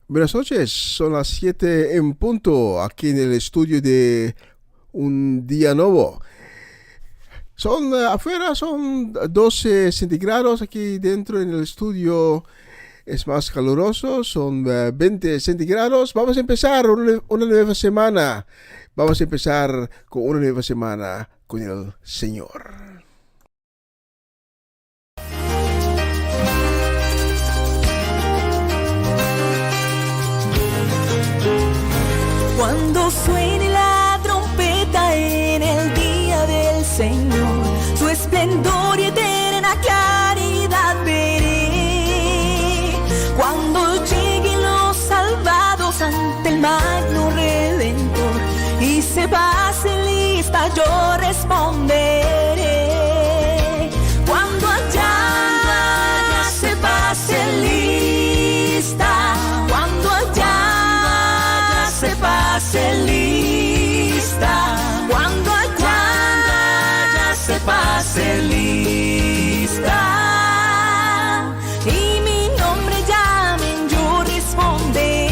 Buenas noches, son las 7 en punto, aquí en el estudio de Un Día Nuevo. Afuera son 12 centígrados, aquí dentro en el estudio es más caluroso, son 20 centígrados. Vamos a empezar una nueva semana, vamos a empezar con una nueva semana con el Señor. Cuando suene la trompeta en el día del Señor, su esplendor y eterna claridad veré. Cuando lleguen los salvados ante el magno Redentor y se pase lista, yo responderé. Cuando allá se pase lista, cuando allá se pase lista, cuando allá se pase lista y mi nombre llamen, yo responderé.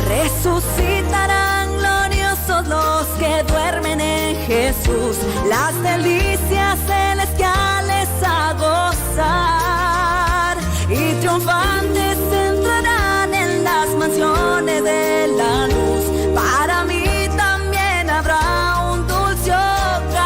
Resucitarán gloriosos los que duermen en Jesús, las delicias celestiales a gozar, y triunfantes entrarán en las mansiones de la luz. Para mí también habrá un dulce hogar.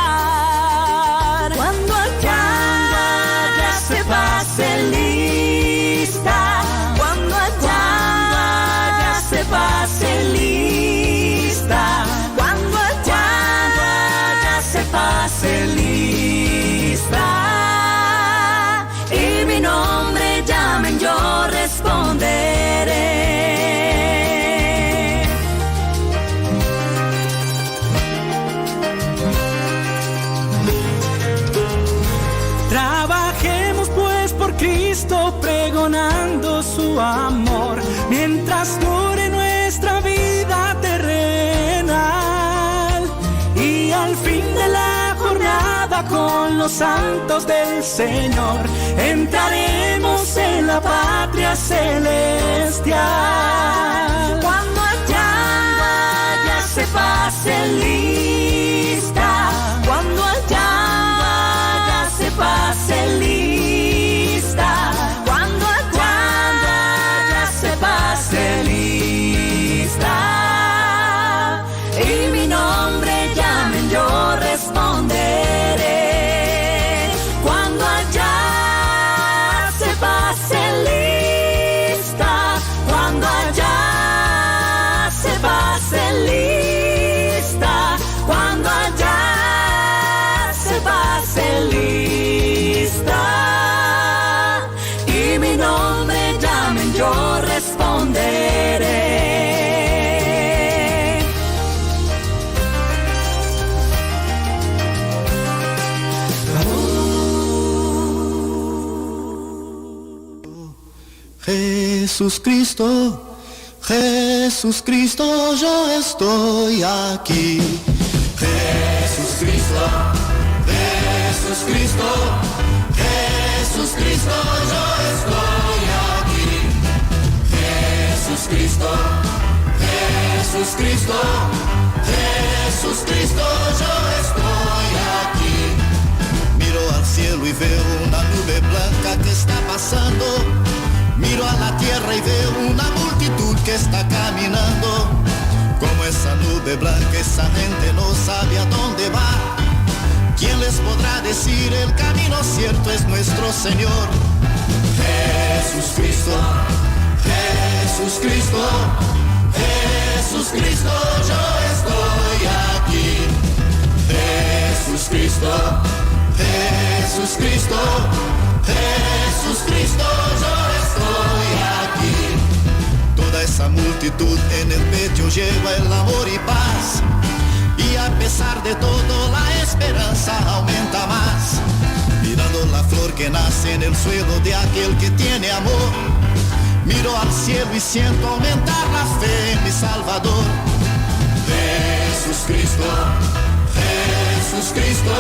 Cuando allá se pase lista, cuando allá se pase lista, cuando allá se pase lista y mi nombre llamen, yo responderé. Trabajemos pues por Cristo, pregonando su amor, mientras dure nuestra vida terrenal, y al fin de la jornada con los santos del Señor entraremos en la patria celestial. Cuando allá se pase lista, cuando allá se pase lista, cuando allá se pase lista y mi nombre llamen, yo responderé. Cuando allá se pase lista, cuando allá se pase lista, cuando allá se pase lista y mi nombre llamen, yo responderé. Jesús Cristo, Jesús Cristo, yo estoy aquí. Jesús Cristo, Jesús Cristo, Jesús Cristo, yo estoy aquí. Jesús Cristo, Jesús Cristo, Jesús Cristo, yo estoy aquí. Miro al cielo y veo una nube blanca que está pasando. Miro a la tierra y veo una multitud que está caminando. Como esa nube blanca, esa gente no sabe a dónde va. ¿Quién les podrá decir el camino cierto? Es nuestro Señor. Jesús Cristo, Jesús Cristo, Jesús Cristo, yo estoy aquí. Jesús Cristo, Jesús Cristo, Jesús Cristo, yo estoy aquí. Toda esa multitud en el pecho lleva el amor y paz, y a pesar de todo la esperanza aumenta más. Mirando la flor que nace en el suelo de aquel que tiene amor, miro al cielo y siento aumentar la fe en mi Salvador. Jesús Cristo, Jesús Jesús Cristo,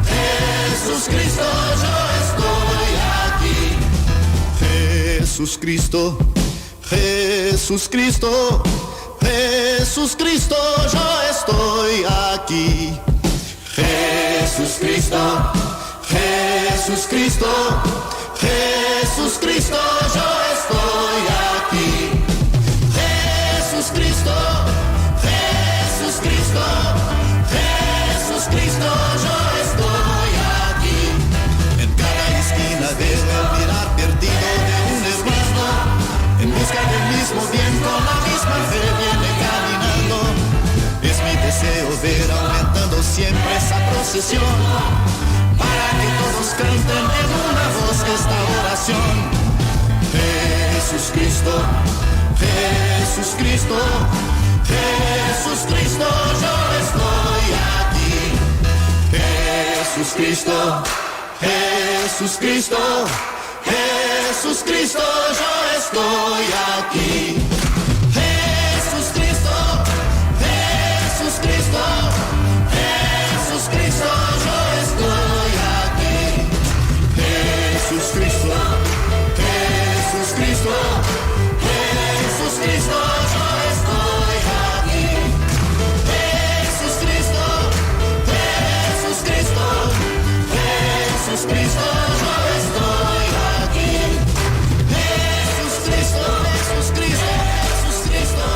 Jesús Cristo, yo estoy aquí. Jesús Cristo, Jesús Cristo, Jesús Cristo, yo estoy aquí. Jesús Cristo, Jesús Cristo, Jesús Cristo, yo estoy aquí. Jesús Cristo, Jesús Cristo, Jesús Cristo, yo estoy aquí. En cada esquina debe mirar perdido de un hermano, en busca del mismo bien con la misma fe viene caminando. Es mi deseo ver aumentando siempre esa procesión, para que todos canten en una voz esta oración. Jesús Cristo, Jesús Cristo, Jesús Cristo, yo estoy aquí. Jesús Cristo, Jesús Cristo, Jesús Cristo, yo estoy aquí. Jesús Cristo, Jesús Cristo, Jesús Cristo, yo estoy aquí. Jesús Cristo, Jesús Cristo, Jesús Cristo, yo estoy aquí. Jesús Cristo, Jesús Cristo, Jesús Cristo, yo estoy aquí. Jesús Cristo, Jesús Cristo, Jesús Cristo,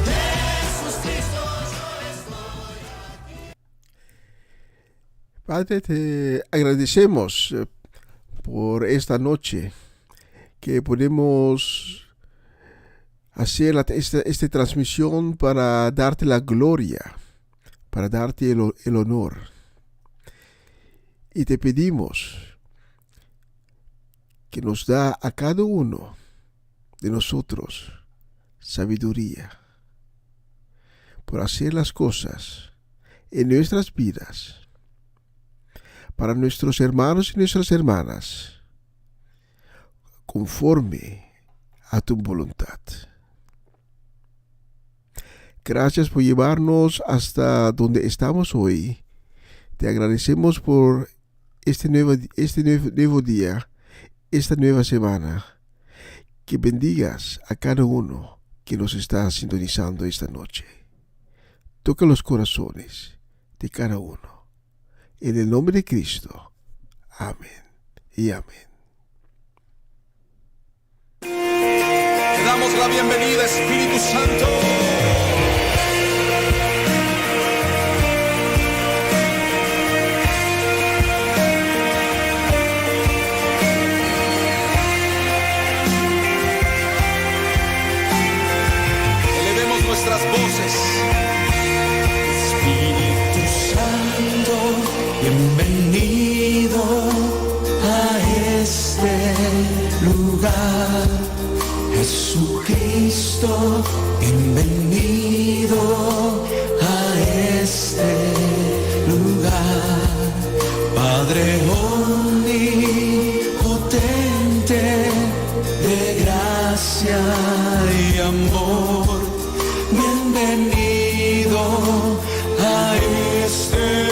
Jesús Cristo, yo estoy aquí. Padre, te agradecemos por esta noche que podemos hacer esta transmisión para darte la gloria, para darte el honor. Y te pedimos que nos da a cada uno de nosotros sabiduría por hacer las cosas en nuestras vidas para nuestros hermanos y nuestras hermanas conforme a tu voluntad. Gracias por llevarnos hasta donde estamos hoy. Te agradecemos por este nuevo día, esta nueva semana. Que bendigas a cada uno que nos está sintonizando esta noche. Toca los corazones de cada uno. En el nombre de Cristo. Amén y amén. Te damos la bienvenida, Espíritu Santo. Elevemos nuestras voces. Espíritu Santo, bienvenido a este lugar. Jesucristo, bienvenido a este lugar. Padre omnipotente, de gracia y amor, bienvenido a este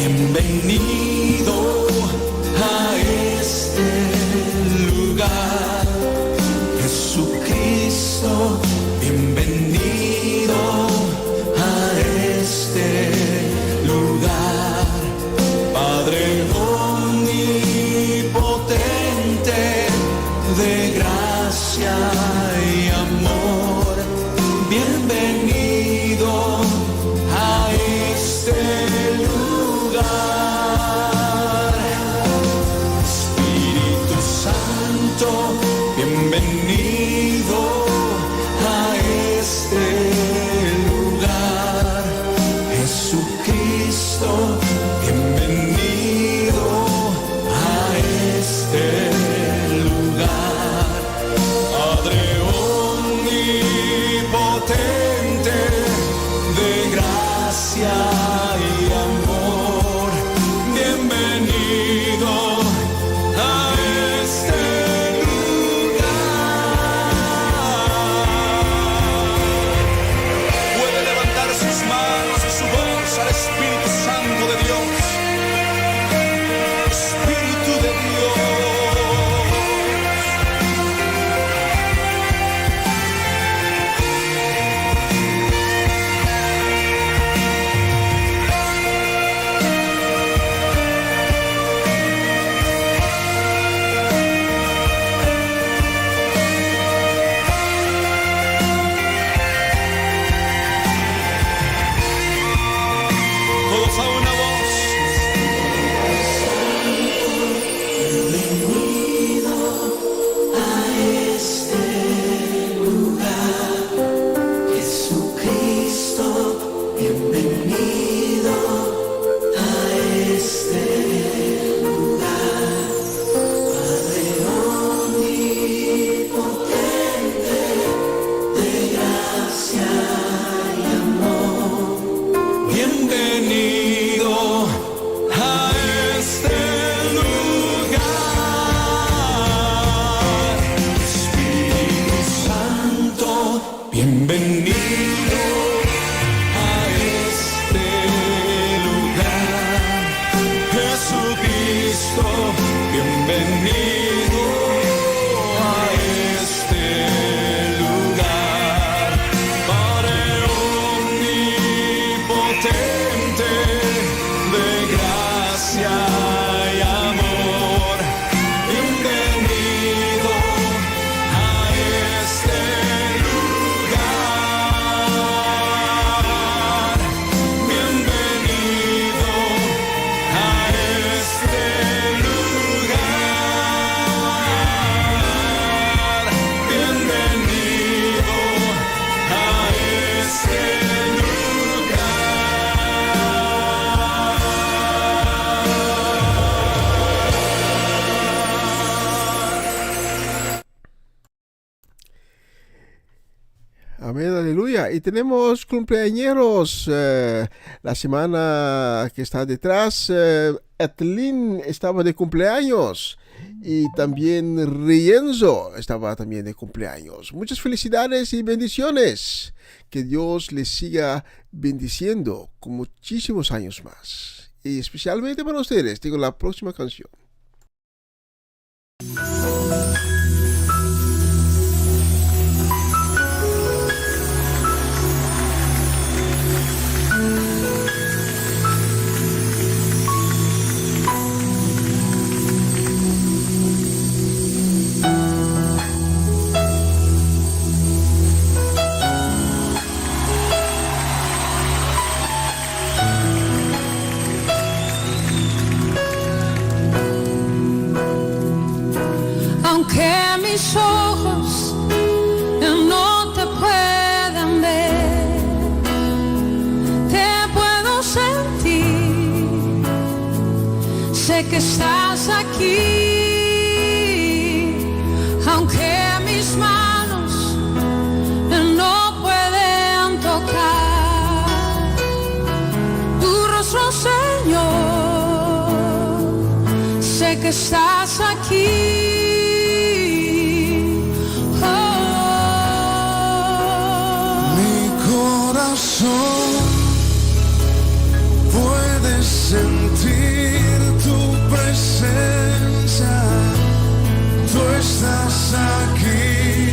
bienvenido a este lugar. Jesucristo, bienvenido a este lugar. Padre omnipotente, de gracia y amor, bienvenido a este lugar. bienvenido a este lugar. Padre omnipotente, de gracia y amor, bienvenido a este lugar. Bienvenido a este lugar. Bienvenido a este Amén, aleluya. Y tenemos cumpleañeros. La semana que está detrás, Etlin estaba de cumpleaños. Y también Rienzo estaba también de cumpleaños. Muchas felicidades y bendiciones. Que Dios les siga bendiciendo con muchísimos años más. Y especialmente para ustedes, digo la próxima canción. Aunque mis ojos no te puedan ver, te puedo sentir. Sé que estás aquí. Aunque mis manos no pueden tocar tu rostro, Señor, sé que estás aquí. Puedes sentir tu presencia, tú estás aquí,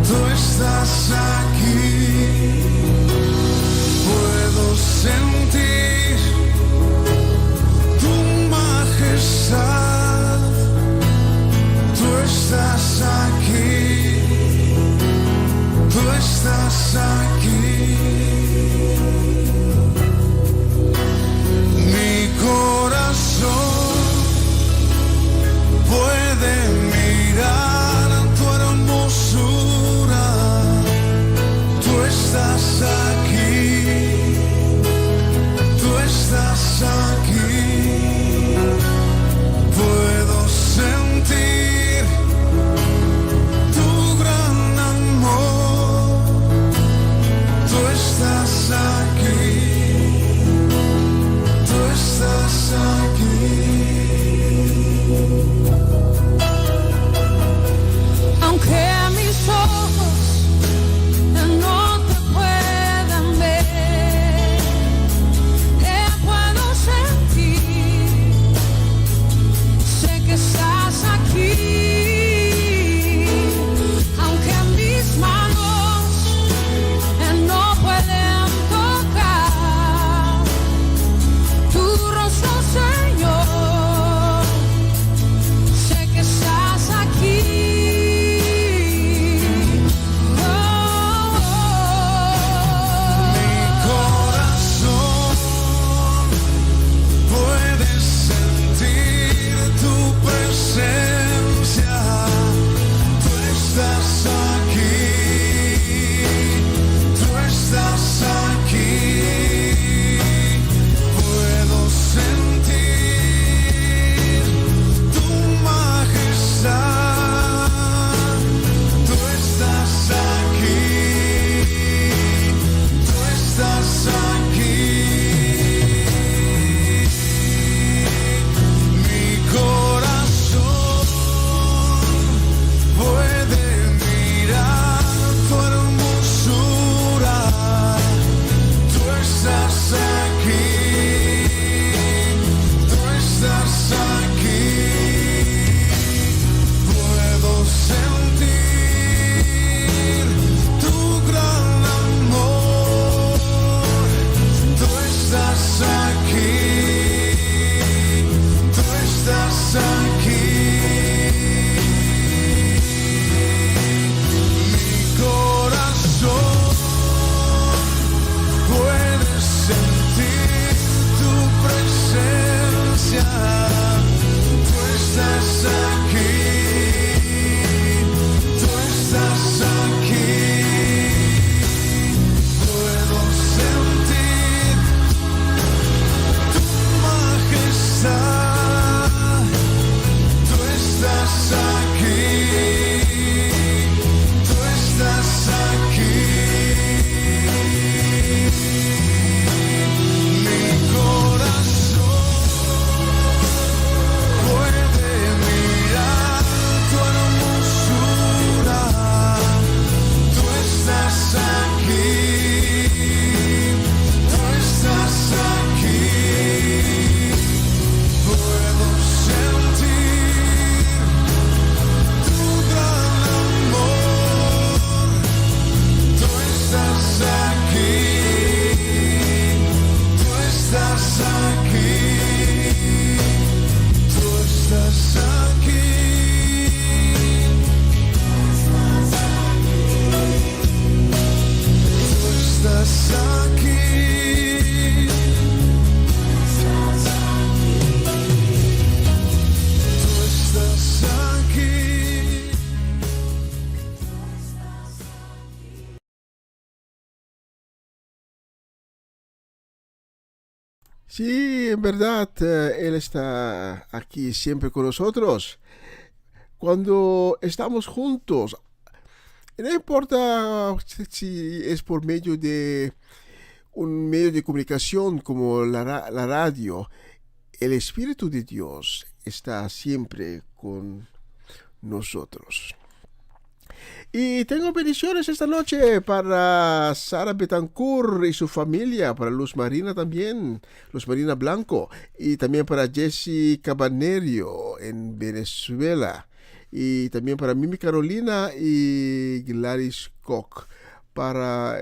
tú estás aquí. Puedo sentir tu majestad Sí, en verdad, Él está aquí siempre con nosotros. Cuando estamos juntos, no importa si es por medio de un medio de comunicación como la radio, el Espíritu de Dios está siempre con nosotros. Y tengo bendiciones esta noche para Sara Betancourt y su familia, para Luz Marina también, Luz Marina Blanco, y también para Jesse Cabanerio en Venezuela, y también para Mimi Carolina y Gladys Koch.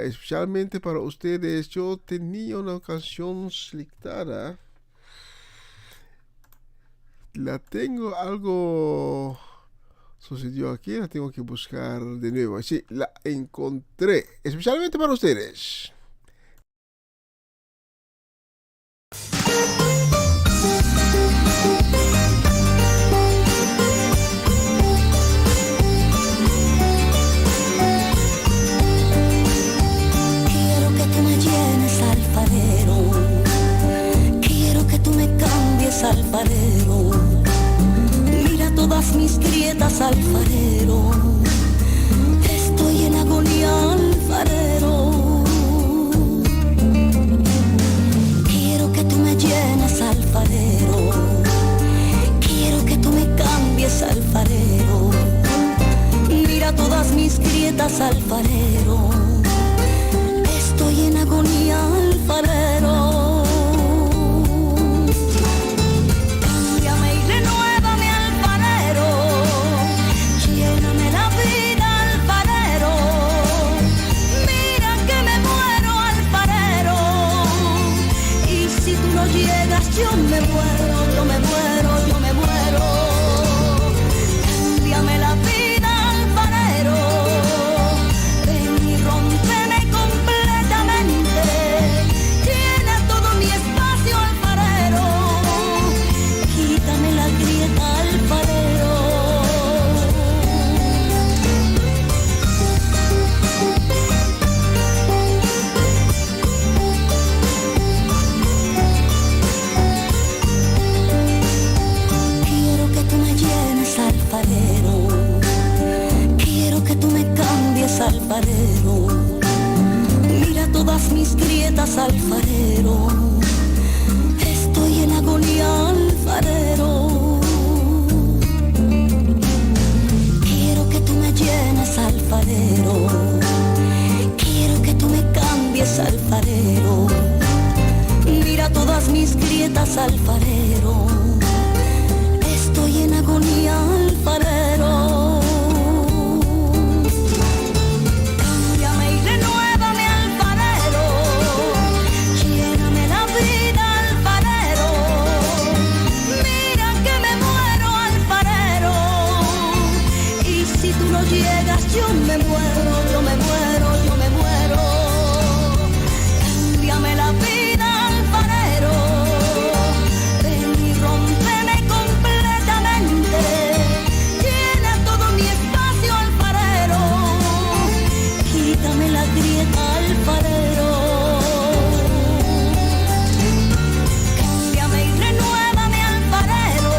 Especialmente para ustedes, yo tenía una canción selectada. La tengo algo sucedió aquí, la tengo que buscar de nuevo. Sí, la encontré, especialmente para ustedes. Quiero que tú me llenes, alfarero. Quiero que tú me cambies, alfarero. Mira todas mis grietas, alfarero. Estoy en agonía, alfarero. Quiero que tú me llenes, alfarero. Quiero que tú me cambies, alfarero. Mira todas mis grietas, alfarero. Estoy en agonía, alfarero. Yo me muero, yo me muero, yo me muero. Cámbiame la vida, alfarero. Ven y rómpeme completamente. Llena todo mi espacio, alfarero. Quítame la grieta, alfarero. Alfarero, quiero que tú me cambies, alfarero. Mira todas mis grietas, alfarero. Estoy en agonía, alfarero. Quiero que tú me llenes, alfarero. Quiero que tú me cambies, alfarero. Mira todas mis grietas, alfarero. Estoy en agonía, alfarero. Cámbiame y renuévame, alfarero. Lléname la vida, alfarero. Mira que me muero, alfarero. Y si tú no llegas, yo me muero, yo me muero, yo me muero. Cámbiame la vida, alfarero. Ven y rómpeme completamente. Llena todo mi espacio, alfarero. Quítame la grieta, alfarero. Cámbiame y renuévame, alfarero.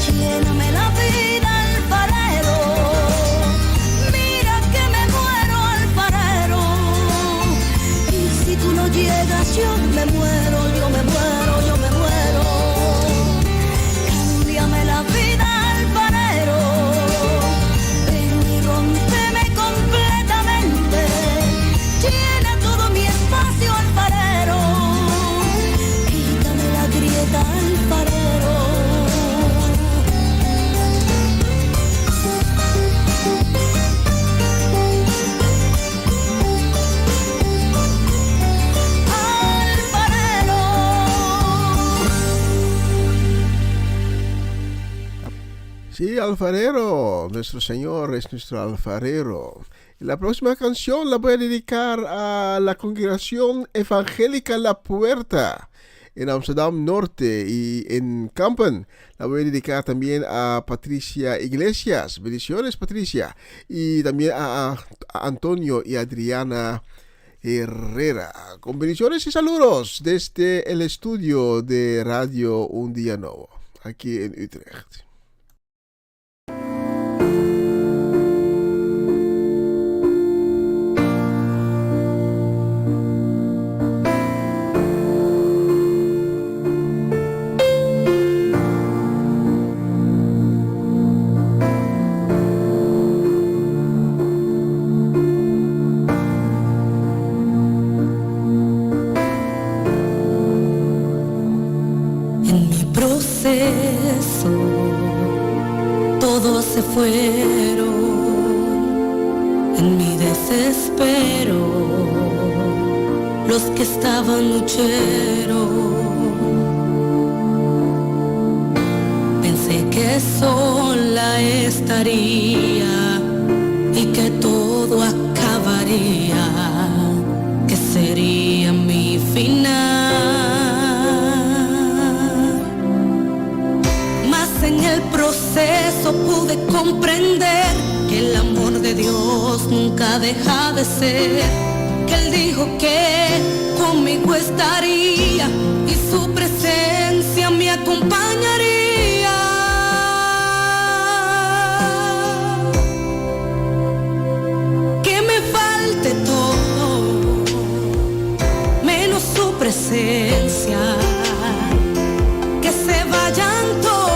Lléname la vida, alfarero. Mira que me muero, alfarero. Y si tú no llegas, yo me muero, yo me muero, yo me muero. Cámbiame la vida, alfarero. Ven y rómpeme completamente. Llena todo mi espacio, alfarero. Quítame la grieta, alfarero. Sí, alfarero, nuestro Señor es nuestro alfarero. Y la próxima canción la voy a dedicar a la congregación evangélica La Puerta en Amsterdam Norte y en Kampen. La voy a dedicar también a Patricia Iglesias. Bendiciones, Patricia. Y también a Antonio y Adriana Herrera. Con bendiciones y saludos desde el estudio de Radio Un Día Nuevo, aquí en Utrecht. Todos se fueron en mi desespero, los que estaban lucheros. Pensé que sola estaría y que todo acabaría, que sería mi final. En el proceso pude comprender que el amor de Dios nunca deja de ser, que Él dijo que conmigo estaría y su presencia me acompañaría. Que me falte todo, menos su presencia, que se vayan todos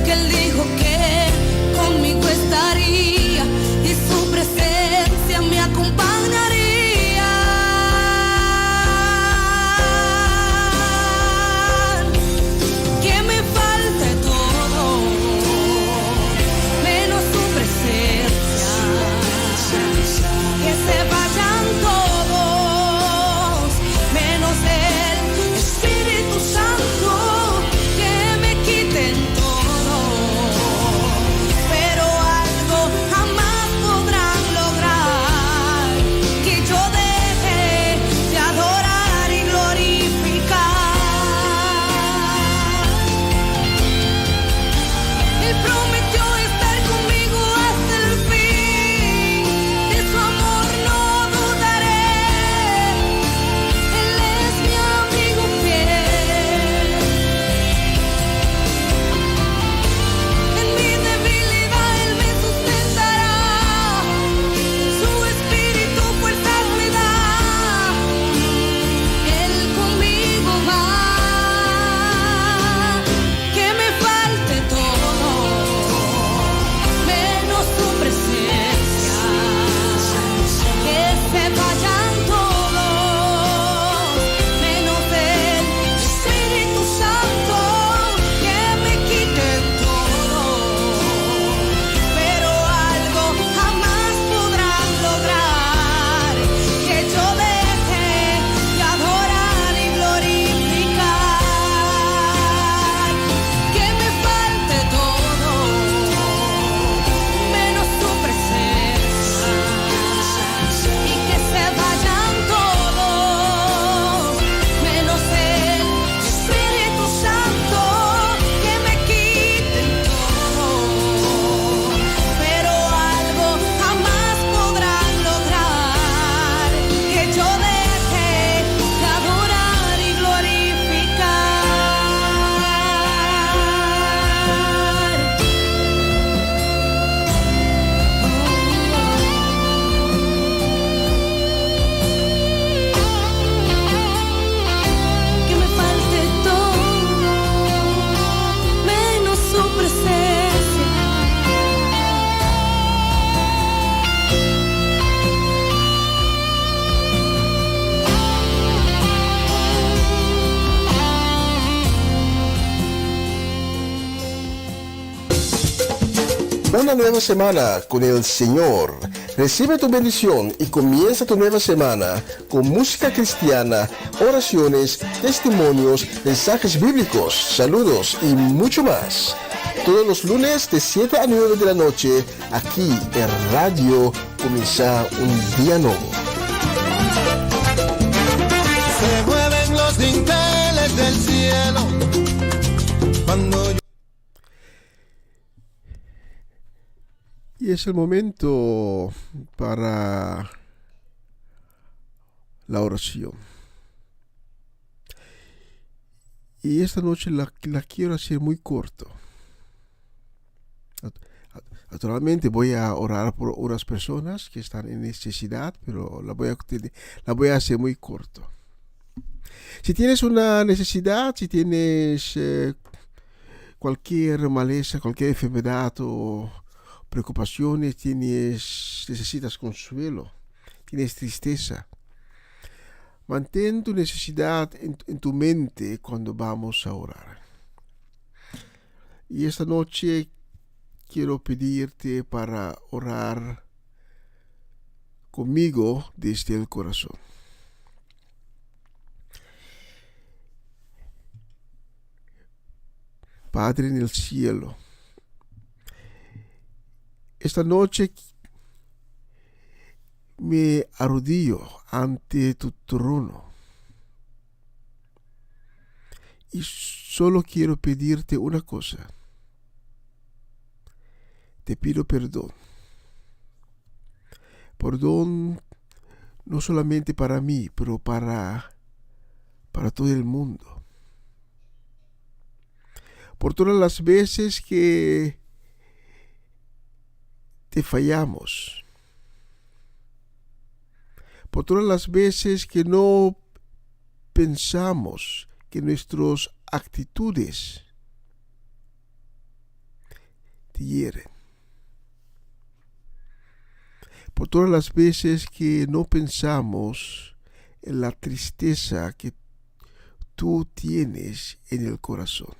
que Él dijo que conmigo estaría y su presencia me acompañaría. Que me falte todo, menos su presencia, que se vayan todos, menos el Espíritu Santo. Todo, pero algo jamás una nueva semana con el Señor. Recibe tu bendición y comienza tu nueva semana con música cristiana, oraciones, testimonios, mensajes bíblicos, saludos y mucho más. Todos los lunes de 7 a 9 de la noche, aquí en Radio Comienza un Día Nuevo. Se mueven los dinteles del cielo cuando yo... Y es el momento para la oración. Y esta noche la quiero hacer muy corto. Naturalmente voy a orar por unas personas que están en necesidad, pero la voy a hacer muy corto. Si tienes una necesidad, si tienes cualquier maleza, cualquier enfermedad o preocupaciones, necesitas consuelo, tienes tristeza, mantén tu necesidad en tu mente cuando vamos a orar. Y esta noche quiero pedirte para orar conmigo desde el corazón. Padre en el cielo, esta noche me arrodillo ante tu trono y solo quiero pedirte una cosa. Te pido perdón. Perdón no solamente para mí, pero para todo el mundo. Por todas las veces que te fallamos. Por todas las veces que no pensamos que nuestras actitudes te hieren. Por todas las veces que no pensamos en la tristeza que tú tienes en el corazón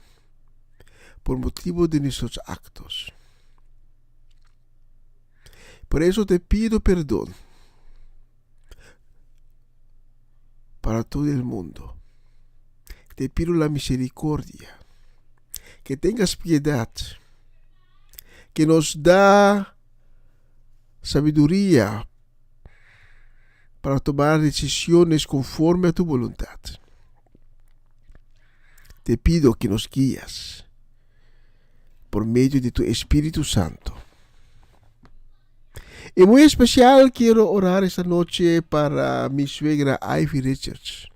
por motivo de nuestros actos. Por eso te pido perdón para todo el mundo. Te pido la misericordia, que tengas piedad, que nos da sabiduría para tomar decisiones conforme a tu voluntad. Te pido que nos guíes por medio de tu Espíritu Santo. Y muy especial quiero orar esta noche para mi suegra Ivy Richards,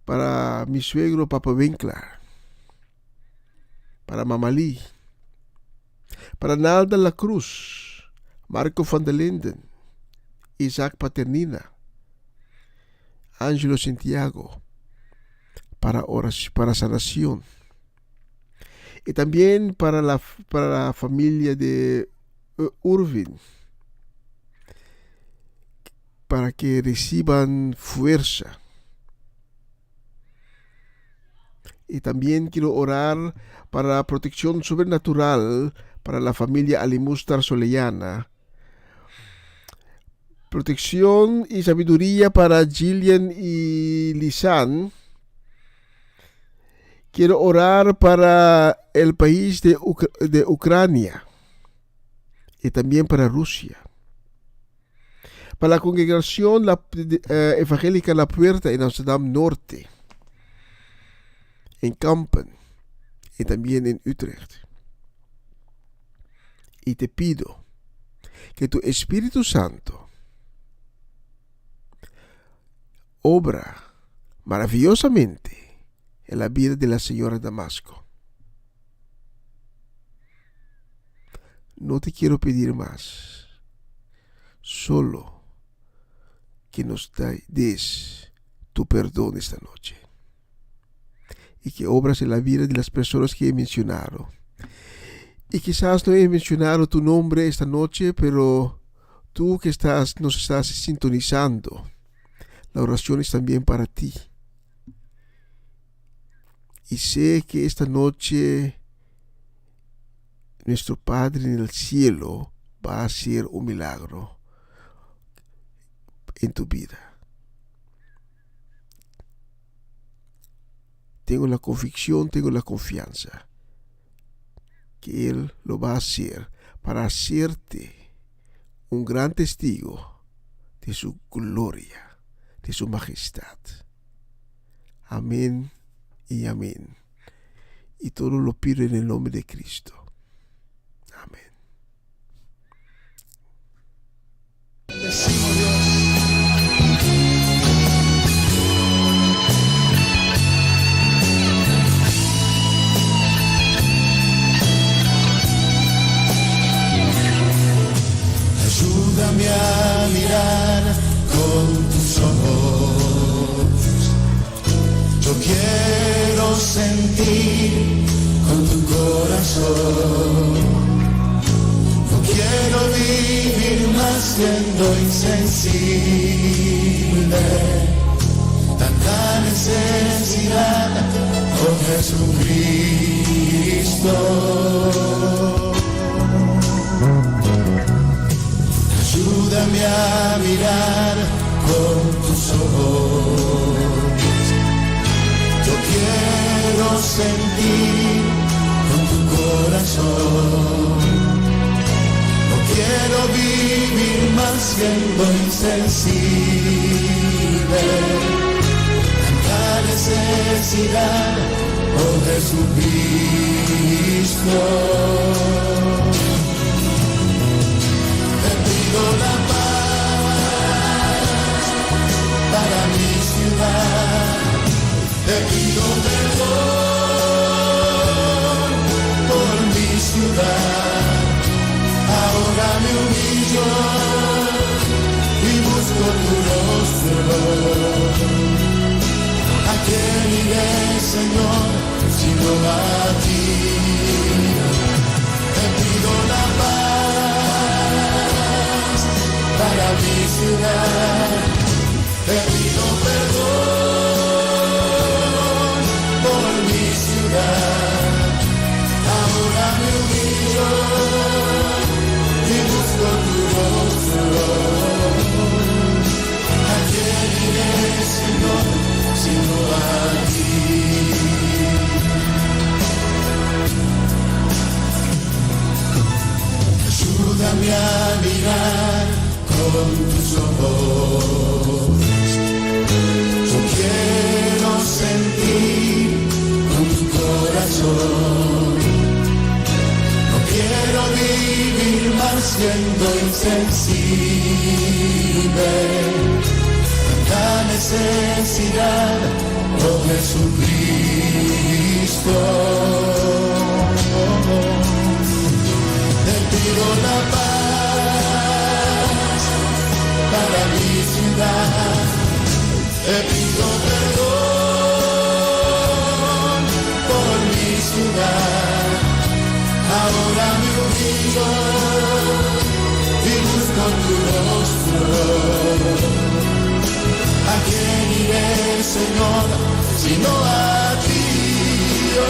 para mi suegro Papa Winkler, para Mama Lee, para Nalda La Cruz, Marco van der Linden, Isaac Paternina, Ángelo Santiago, para sanación. Y también para la familia de Urvin, para que reciban fuerza. Y también quiero orar para la protección sobrenatural para la familia Alimustar Soleyana. Protección y sabiduría para Gillian y Lisan. Quiero orar para el país de Ucrania y también para Rusia. Para la congregación evangélica La Puerta en Amsterdam Norte, en Kampen y también en Utrecht. Y te pido que tu Espíritu Santo obra maravillosamente en la vida de la señora Damasco. No te quiero pedir más, solo que nos des tu perdón esta noche y que obras en la vida de las personas que he mencionado. Y quizás no he mencionado tu nombre esta noche, pero tú que nos estás sintonizando, la oración es también para ti. Y sé que esta noche nuestro Padre en el cielo va a hacer un milagro en tu vida. Tengo la convicción, tengo la confianza que Él lo va a hacer para hacerte un gran testigo de su gloria, de su majestad. Amén y amén. Y todo lo pido en el nombre de Cristo. Amén. Decimos Dios. Ayúdame a mirar con tus ojos. Yo quiero sentir con tu corazón. No quiero vivir más siendo insensible. Tanta necesidad, oh Jesucristo. Ayúdame a mirar con tus ojos. Yo quiero sentir con tu corazón. No quiero vivir más siendo insensible. Tanta necesidad, oh Jesucristo. La paz para mi ciudad, te pido perdón por mi ciudad. Ahora me humillo y busco tu rostro. ¿A quién iré, Señor, sino a ti? Te pido la paz para mi ciudad, te pido perdón por mi ciudad. Ahora me humillo y busco tu rostro. ¿A quién iré, Señor, sino a ti? Ayúdame a mirar con tus ojos. Yo quiero sentir con tu corazón. No quiero vivir más siendo insensible. Tanta necesidad, oh Jesucristo. Te pido la paz para mi ciudad, te pido perdón por mi ciudad. Ahora me humillo y busco tu rostro. ¿A quién iré, Señor, sino a ti? Oh,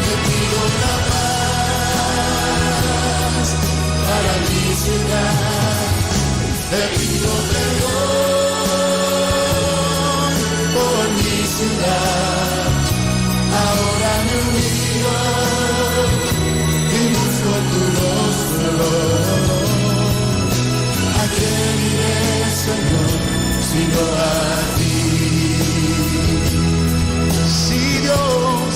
te pido la paz para mi ciudad. Te pido perdón por mi ciudad. Ahora me humillo y busco tu rostro. ¿A quién iré, Señor, sino a ti? Sí, Dios,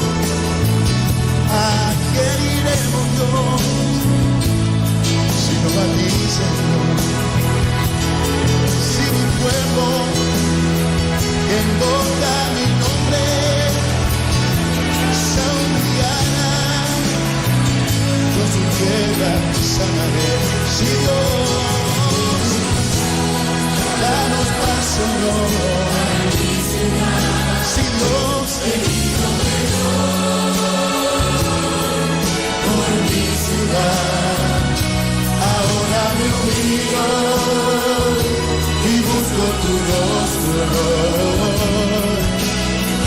¿a quién iremos, Dios, sino a ti, Señor? Si mi pueblo que invoca mi nombre se humillara, yo su tierra sanaré. Si Dios, danos paz, Señor. Si Dios, te pido perdón por mi ciudad. Ahora me humillo y busco tu rostro.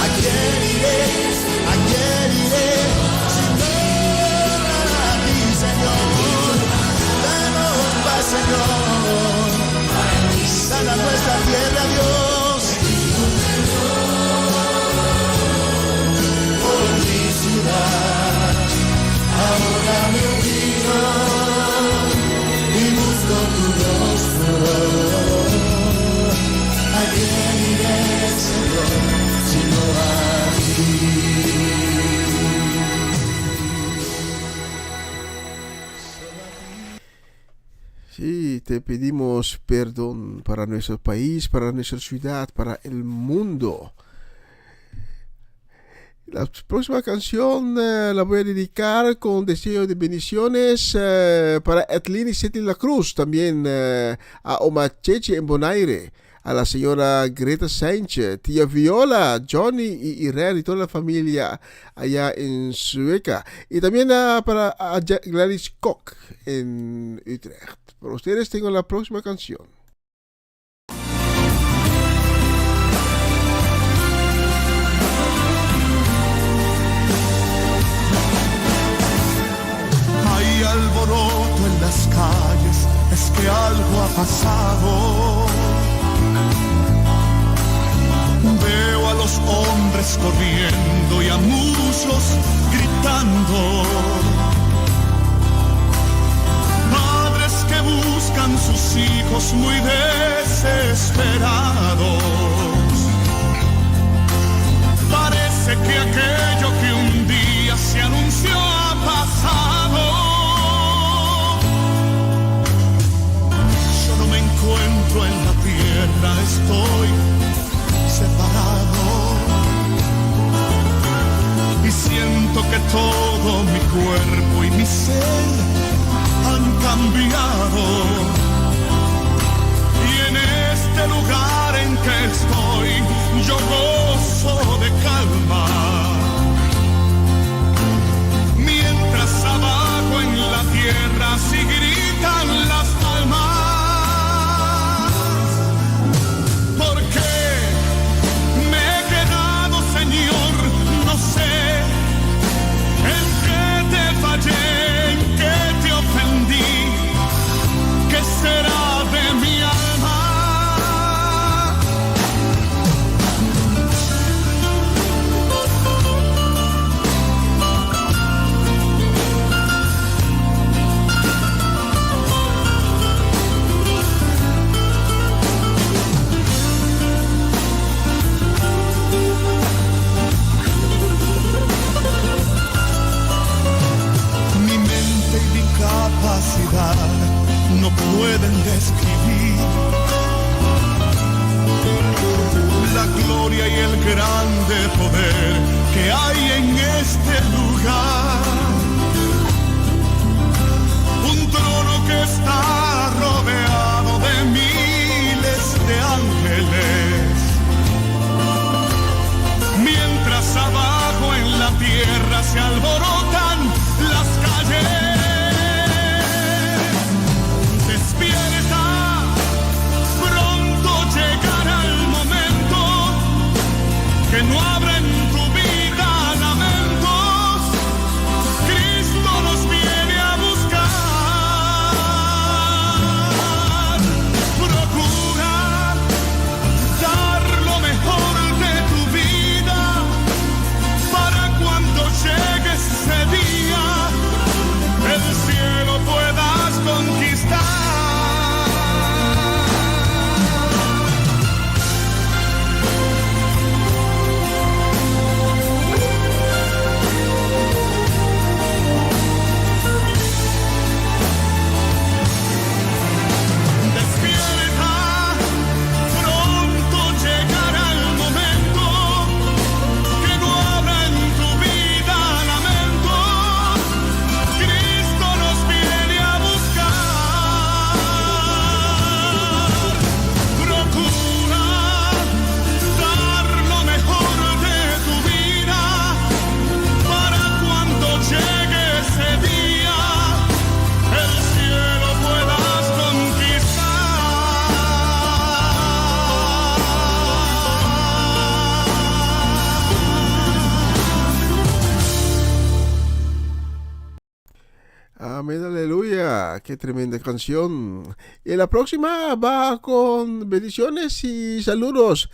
¿A quién iré? ¿A quién iré? Si no a ti. le pedimos perdón para nuestro país, para nuestra ciudad, para el mundo. La próxima canción la voy a dedicar con deseo de bendiciones para Edlin y Seti La Cruz, también a Oma Cheche en Bonaire, a la señora Greta Sánchez, tía Viola, Johnny y Irene y toda la familia allá en Sueca. Y también para Gladys Koch en Utrecht. Para ustedes tengo la próxima canción. Hay alboroto en las calles, es que algo ha pasado. Veo a los hombres corriendo y a muchos gritando. Padres que buscan sus hijos muy desesperados. Parece que aquello que un día se anunció ha pasado. Yo no me encuentro en la tierra, estoy separado y siento que todo mi cuerpo y mi ser han cambiado, y en este lugar en que estoy yo gozo de calma, mientras abajo en la tierra sí gritan las almas. ¿En qué te ofendí? ¿Qué será de mi alma? No pueden describir la gloria y el grande poder que hay en este lugar. Un trono que está rodeado de miles de ángeles, mientras abajo en la tierra se alborotan las calles. Que no habrá en tu vida lamentos, Cristo nos viene a buscar. Procura dar lo mejor de tu vida para cuando llegue ese día, el cielo puedas conquistar. Amén, aleluya, qué tremenda canción. Y la próxima va con bendiciones y saludos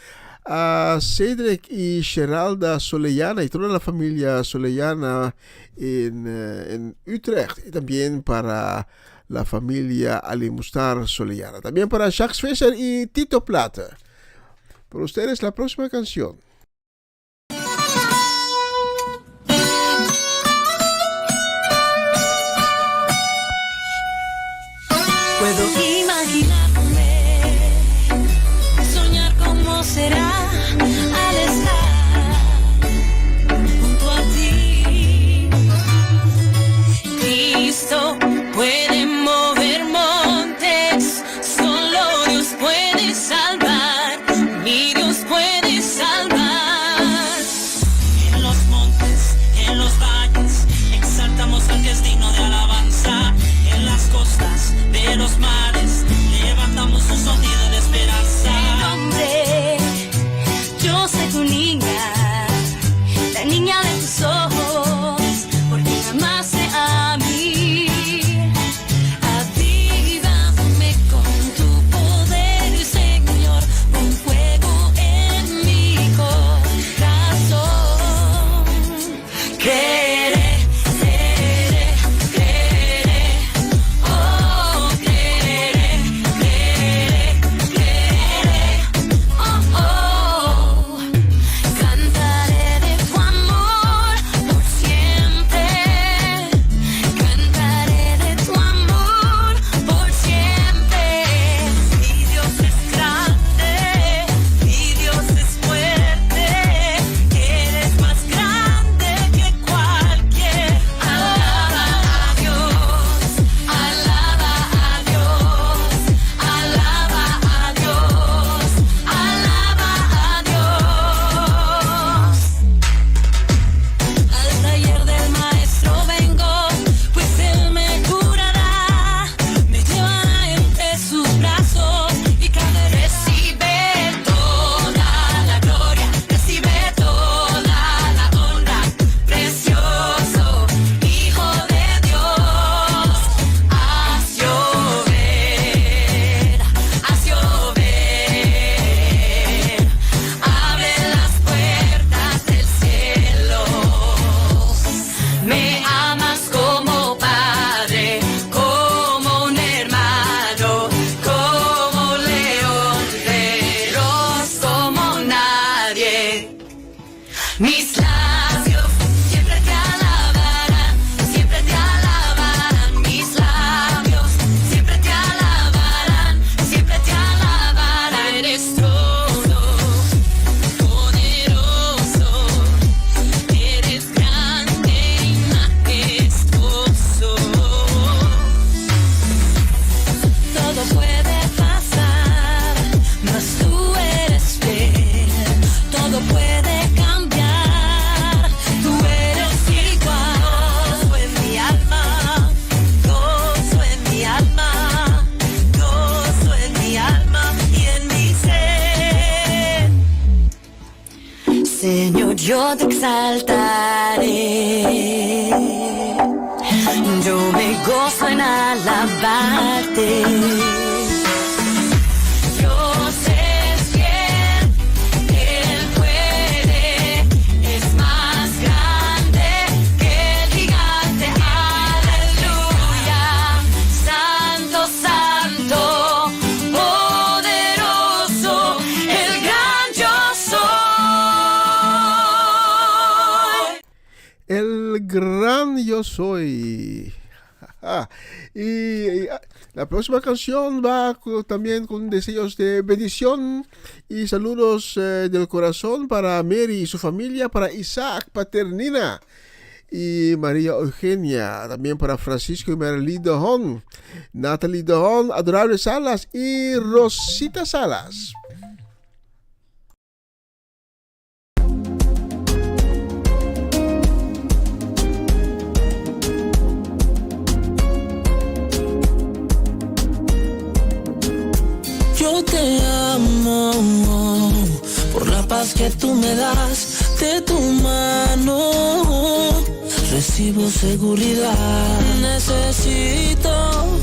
a Cedric y Geralda Soleyana y toda la familia Soleyana en Utrecht, y también para la familia Alimustar Soleyana, también para Jacques Fesser y Tito Plata. Por ustedes la próxima canción. Puedo imaginar Mis labios siempre te alabarán, siempre te alabarán. Mis labios siempre te alabarán, siempre te alabarán. Eres todo poderoso, eres grande y majestuoso. Todo puede pasar, mas tú eres fiel. Todo puede cambiar, tú eres igual. Gozo en mi alma, gozo en mi alma, gozo en mi alma y en mi ser. Señor, yo te exaltaré, yo me gozo en alabarte. Dios es fiel, Él puede, es más grande que el gigante. Aleluya, santo, santo, poderoso, el gran yo soy. El gran yo soy. Y la próxima canción va también con deseos de bendición y saludos del corazón para Mary y su familia, para Isaac Paternina y María Eugenia, también para Francisco y Marily Dojón, Natalie Dojón, Adorable Salas y Rosita Salas. Yo te amo por la paz que tú me das. De tu mano recibo seguridad. Necesito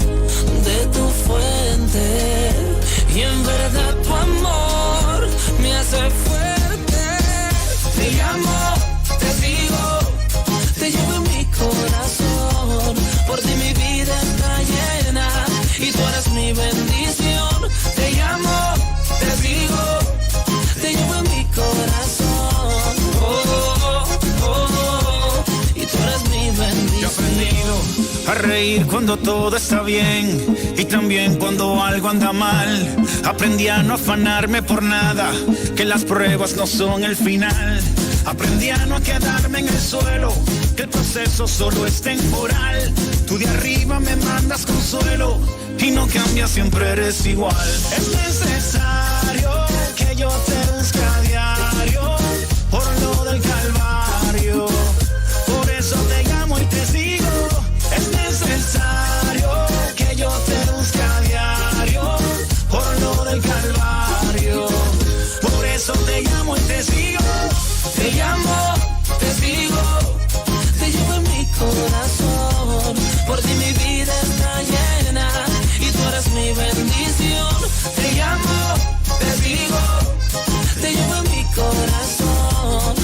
de tu fuente y en verdad tu amor me hace fuerte. Te llamo, te sigo, te llevo en mi corazón. Por ti mi vida está llena y tú eres mi bendición. Te llamo, te sigo, te llevo en mi corazón. Y tú eres mi bendición. Yo he aprendido a reír cuando todo está bien y también cuando algo anda mal. Aprendí a no afanarme por nada, que las pruebas no son el final. Aprendí a no quedarme en el suelo, que el proceso solo es temporal. Tú de arriba me mandas consuelo y no cambias, siempre eres igual. Es necesario que yo te busque a diario por lo del Calvario. Por eso te llamo y te sigo. Es necesario que yo te busque a diario por lo del Calvario. Por eso te llamo y te sigo. Te llamo, te sigo, te llevo en mi corazón. Por ti mi vida está llena y tú eres mi bendición. Te llamo, te sigo, te llevo en mi corazón.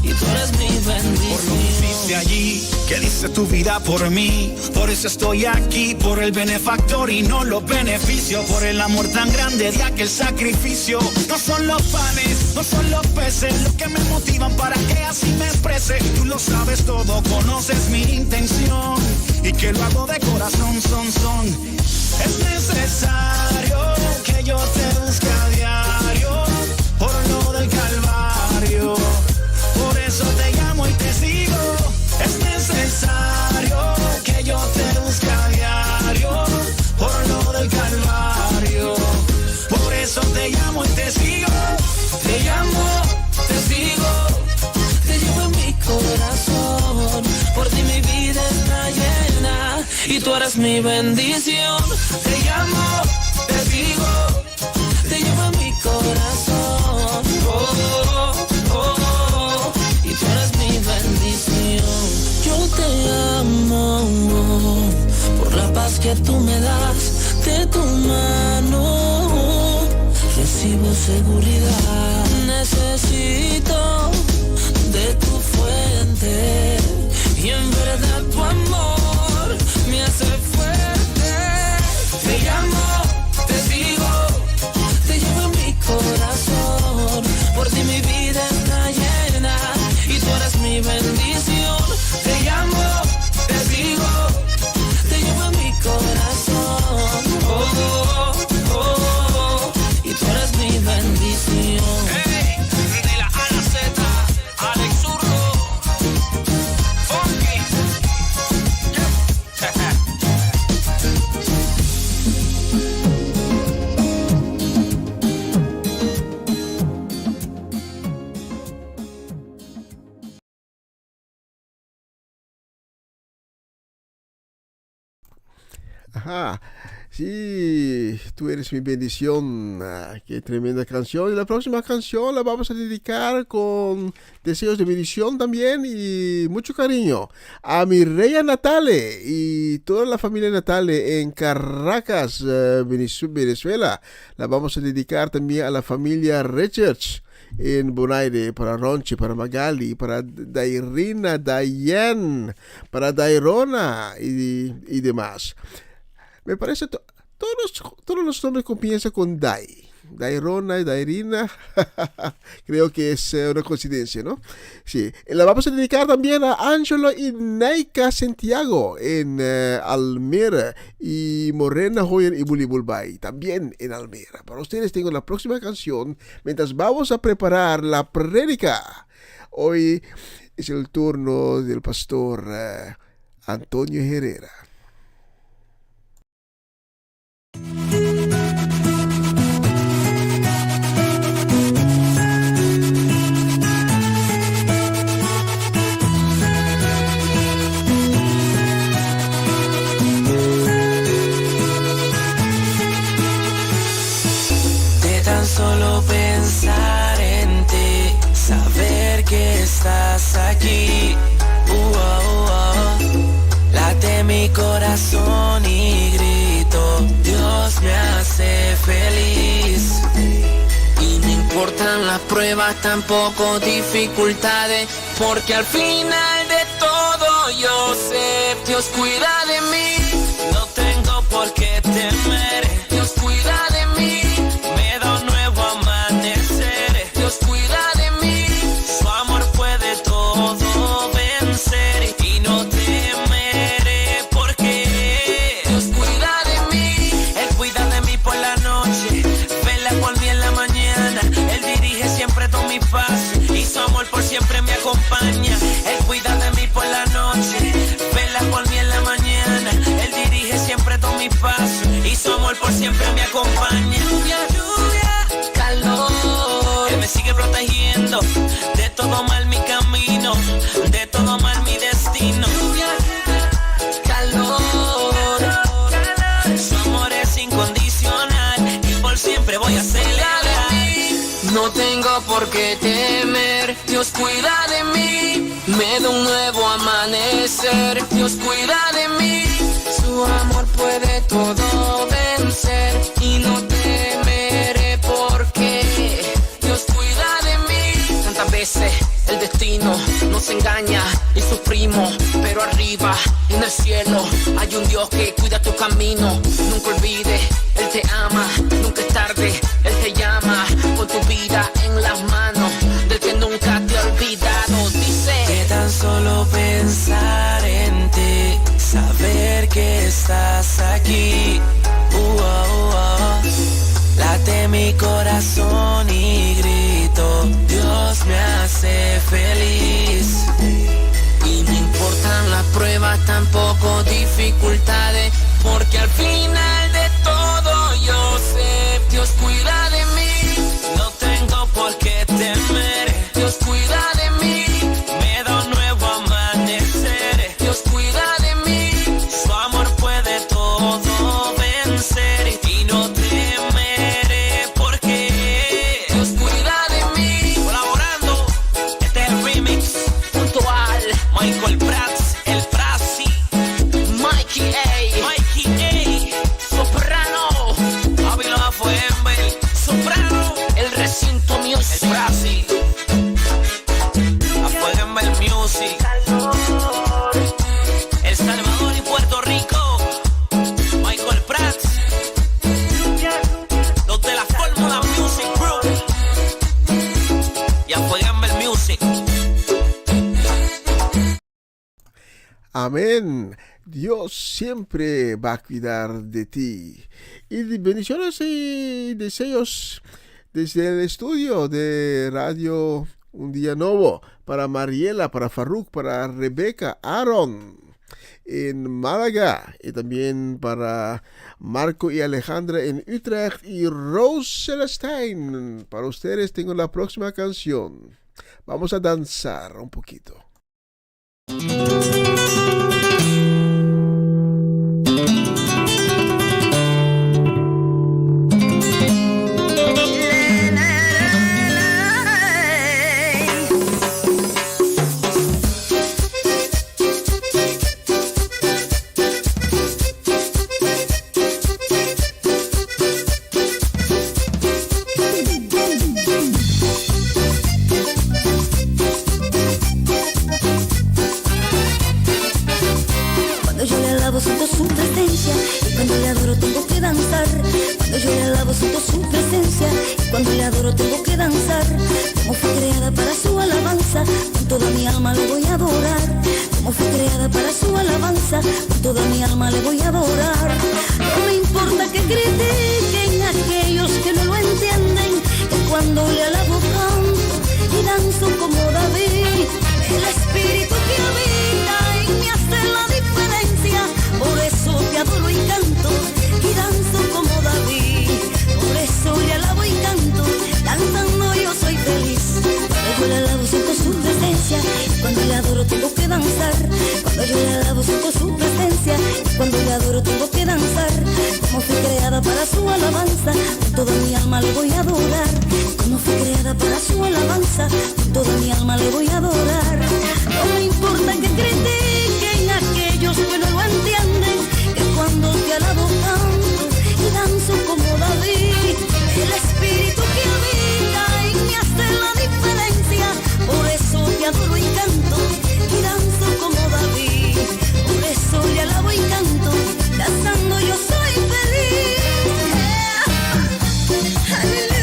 Y tú eres mi bendición. Por lo que hiciste allí, que diste tu vida por mí. Por eso estoy aquí, por el benefactor y no los beneficios. Por el amor tan grande de aquel sacrificio. No son los panes, no son los peces los que me motivan para que así me exprese. Tú lo sabes todo, conoces mi intención y que lo hago de corazón, son. Es necesario que yo te busque a diario por lo del Calvario. Por eso te llamo y te sigo. Es necesario que yo te busque a diario por lo del Calvario. Por eso te llamo y te sigo. Te llamo, te sigo, te llevo en mi corazón. Por ti mi vida está llena y tú eres mi bendición. Te llamo, te sigo, te llevo en mi corazón. Y tú eres mi bendición. Yo te amo por la paz que tú me das. De tu mano recibo seguridad. Necesito de tu fuente y en verdad tu amor me hace fuerte. Te llamo, te sigo, te llevo en mi corazón. Por ti Ajá. Sí, tú eres mi bendición. Qué tremenda canción. Y la próxima canción la vamos a dedicar con deseos de bendición también y mucho cariño a mi reina Natale y toda la familia Natale en Caracas, Venezuela. La vamos a dedicar también a la familia Richards en Bonaire, para Ronchi, para Magali, para Dairina, Dayan, para Dairona y demás. Me parece todos los nombres comienzan con Dai. Dairona y Dairina. Creo que es una coincidencia, ¿no? Sí. La vamos a dedicar también a Angelo y Naika Santiago en Almera y Morena Hoyer y Bulibulbay también en Almera. Para ustedes tengo la próxima canción mientras vamos a preparar la prédica. Hoy es el turno del pastor Antonio Herrera. Solo pensar en ti, saber que estás aquí, late mi corazón y grito, Dios me hace feliz. Y no importan las pruebas, tampoco dificultades, porque al final de todo yo sé, Dios cuida de mí, no tengo por qué temer, Dios cuida de mí. Por siempre me acompaña, Él cuida de mí por la noche, vela por mí en la mañana, Él dirige siempre todo mi paso, y su amor por siempre me acompaña. Lluvia, lluvia, calor, Él me sigue protegiendo, de todo mal mi camino, de todo mal mi destino. Lluvia, calor, su amor es incondicional, y por siempre voy a celebrar. No tengo por qué temer, Dios cuida de mí, me da un nuevo amanecer, Dios cuida de mí, su amor puede todo vencer, y no temeré porque Dios cuida de mí. Tantas veces el destino nos engaña y sufrimos, pero arriba en el cielo hay un Dios que cuida tu camino. Nunca olvides, Él te ama, nunca es tarde, Él te llama, con tu vida en las manos del que nunca te ha olvidado. Dice que tan solo pensar en ti, saber que estás aquí, late mi corazón y grito, Dios me hace feliz. Y no importan las pruebas, tampoco dificultades, porque al final de todo yo sé, Dios cuida de mí, no tengo por qué temer, Dios cuida de mí, me da un nuevo amanecer, Dios cuida de mí, su amor puede todo vencer, y no temeré porque Dios cuida de mí. Colaborando, este es el remix, puntual, Michael Prats, el Prasi, Mikey A, Soprano, Ávila Fuember, Soprano, el recinto music, el Prasi, Fuember Music, El Salvador y Puerto Rico, Michael Prats, los de la Fórmula Music Group, y Fuember Music. Amén. Dios siempre va a cuidar de ti. Y bendiciones y deseos desde el estudio de Radio Un Día Nuevo para Mariela, para Faruk, para Rebeca, Aaron en Málaga, y también para Marco y Alejandra en Utrecht y Rose Celestine. Para ustedes tengo la próxima canción. Vamos a danzar un poquito. alabo siento su presencia, y cuando le adoro tengo que danzar. Como fui creada para su alabanza, con toda mi alma le voy a adorar. Como fui creada para su alabanza, con toda mi alma le voy a adorar. No me importa que critiquen aquellos que no lo entienden, que cuando le alabo canto y danzo como David. El espíritu que habita en mí hace la diferencia, por eso te adoro y canto y danzo como David. Por eso le alabo y canto, cantando yo soy feliz. Cuando yo le alabo siento su presencia, y cuando le adoro tengo que danzar. Cuando yo le alabo siento su presencia, y cuando le adoro tengo que danzar. Como fui creada para su alabanza, con toda mi alma le voy a adorar. Como fui creada para su alabanza, con toda mi alma le voy a adorar. No me importa que critiquen aquellos que no lo entienden, que cuando te alabo canto y danzo como David. El espíritu que habita en mí hace la diferencia, por eso te adoro y canto y danzo como David. Por eso le alabo y canto, danzando yo soy feliz. Aleluya.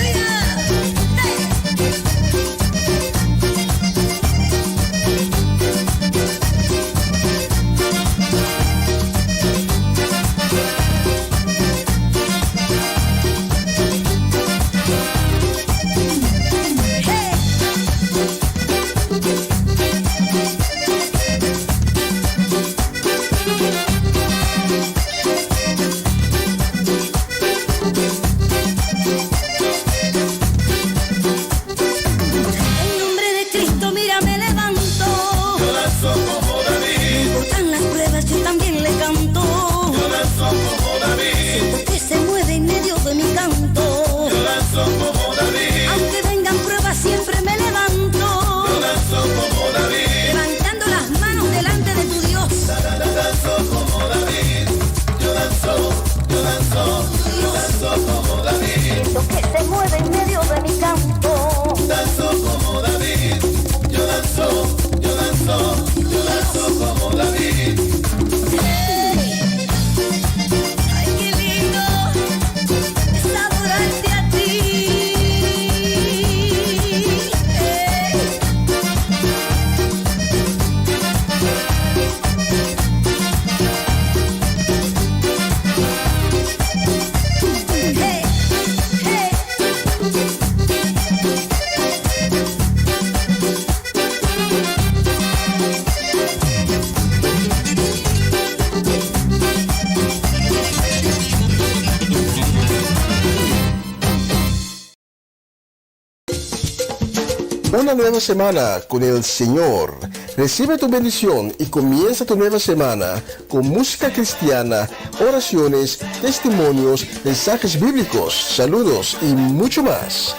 Una nueva semana con el Señor. Recibe tu bendición y comienza tu nueva semana con música cristiana, oraciones, testimonios, mensajes bíblicos, saludos y mucho más.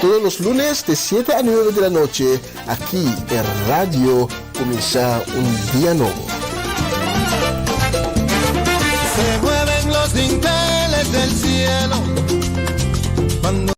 Todos los lunes de 7 a 9 de la noche, aquí en Radio Comienza un Día Nuevo. Se mueven los dinteles del cielo cuando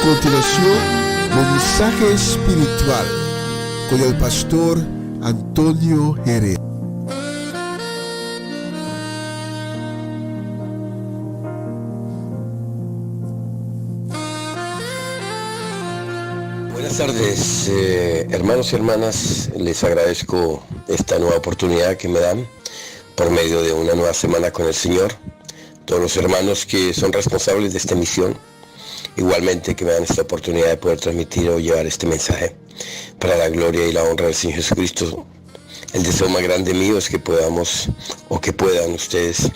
continuación, mensaje espiritual con el pastor Antonio Jerez. Buenas tardes, hermanos y hermanas. Les agradezco esta nueva oportunidad que me dan por medio de una nueva semana con el Señor. Todos los hermanos que son responsables de esta misión, igualmente que me dan esta oportunidad de poder transmitir o llevar este mensaje para la gloria y la honra del Señor Jesucristo. El deseo más grande mío es que podamos, o que puedan ustedes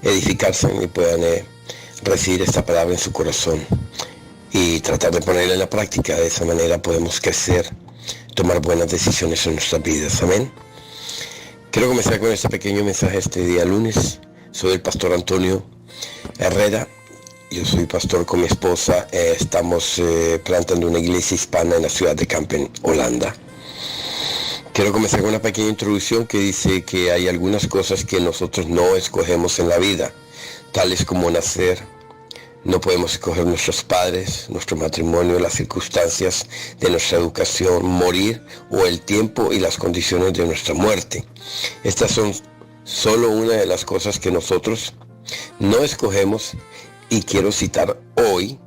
edificarse y puedan recibir esta palabra en su corazón y tratar de ponerla en la práctica. De esa manera podemos crecer, tomar buenas decisiones en nuestras vidas. Amén. Quiero comenzar con este pequeño mensaje este día lunes. Soy el pastor Antonio Herrera. Yo soy pastor con mi esposa. Estamos plantando una iglesia hispana en la ciudad de Kampen, Holanda, Quiero comenzar con una pequeña introducción que dice que hay algunas cosas que nosotros no escogemos en la vida, tales como nacer. No podemos escoger nuestros padres, nuestro matrimonio, las circunstancias de nuestra educación, morir o el tiempo y las condiciones de nuestra muerte. Estas son solo una de las cosas que nosotros no escogemos, y quiero citar hoy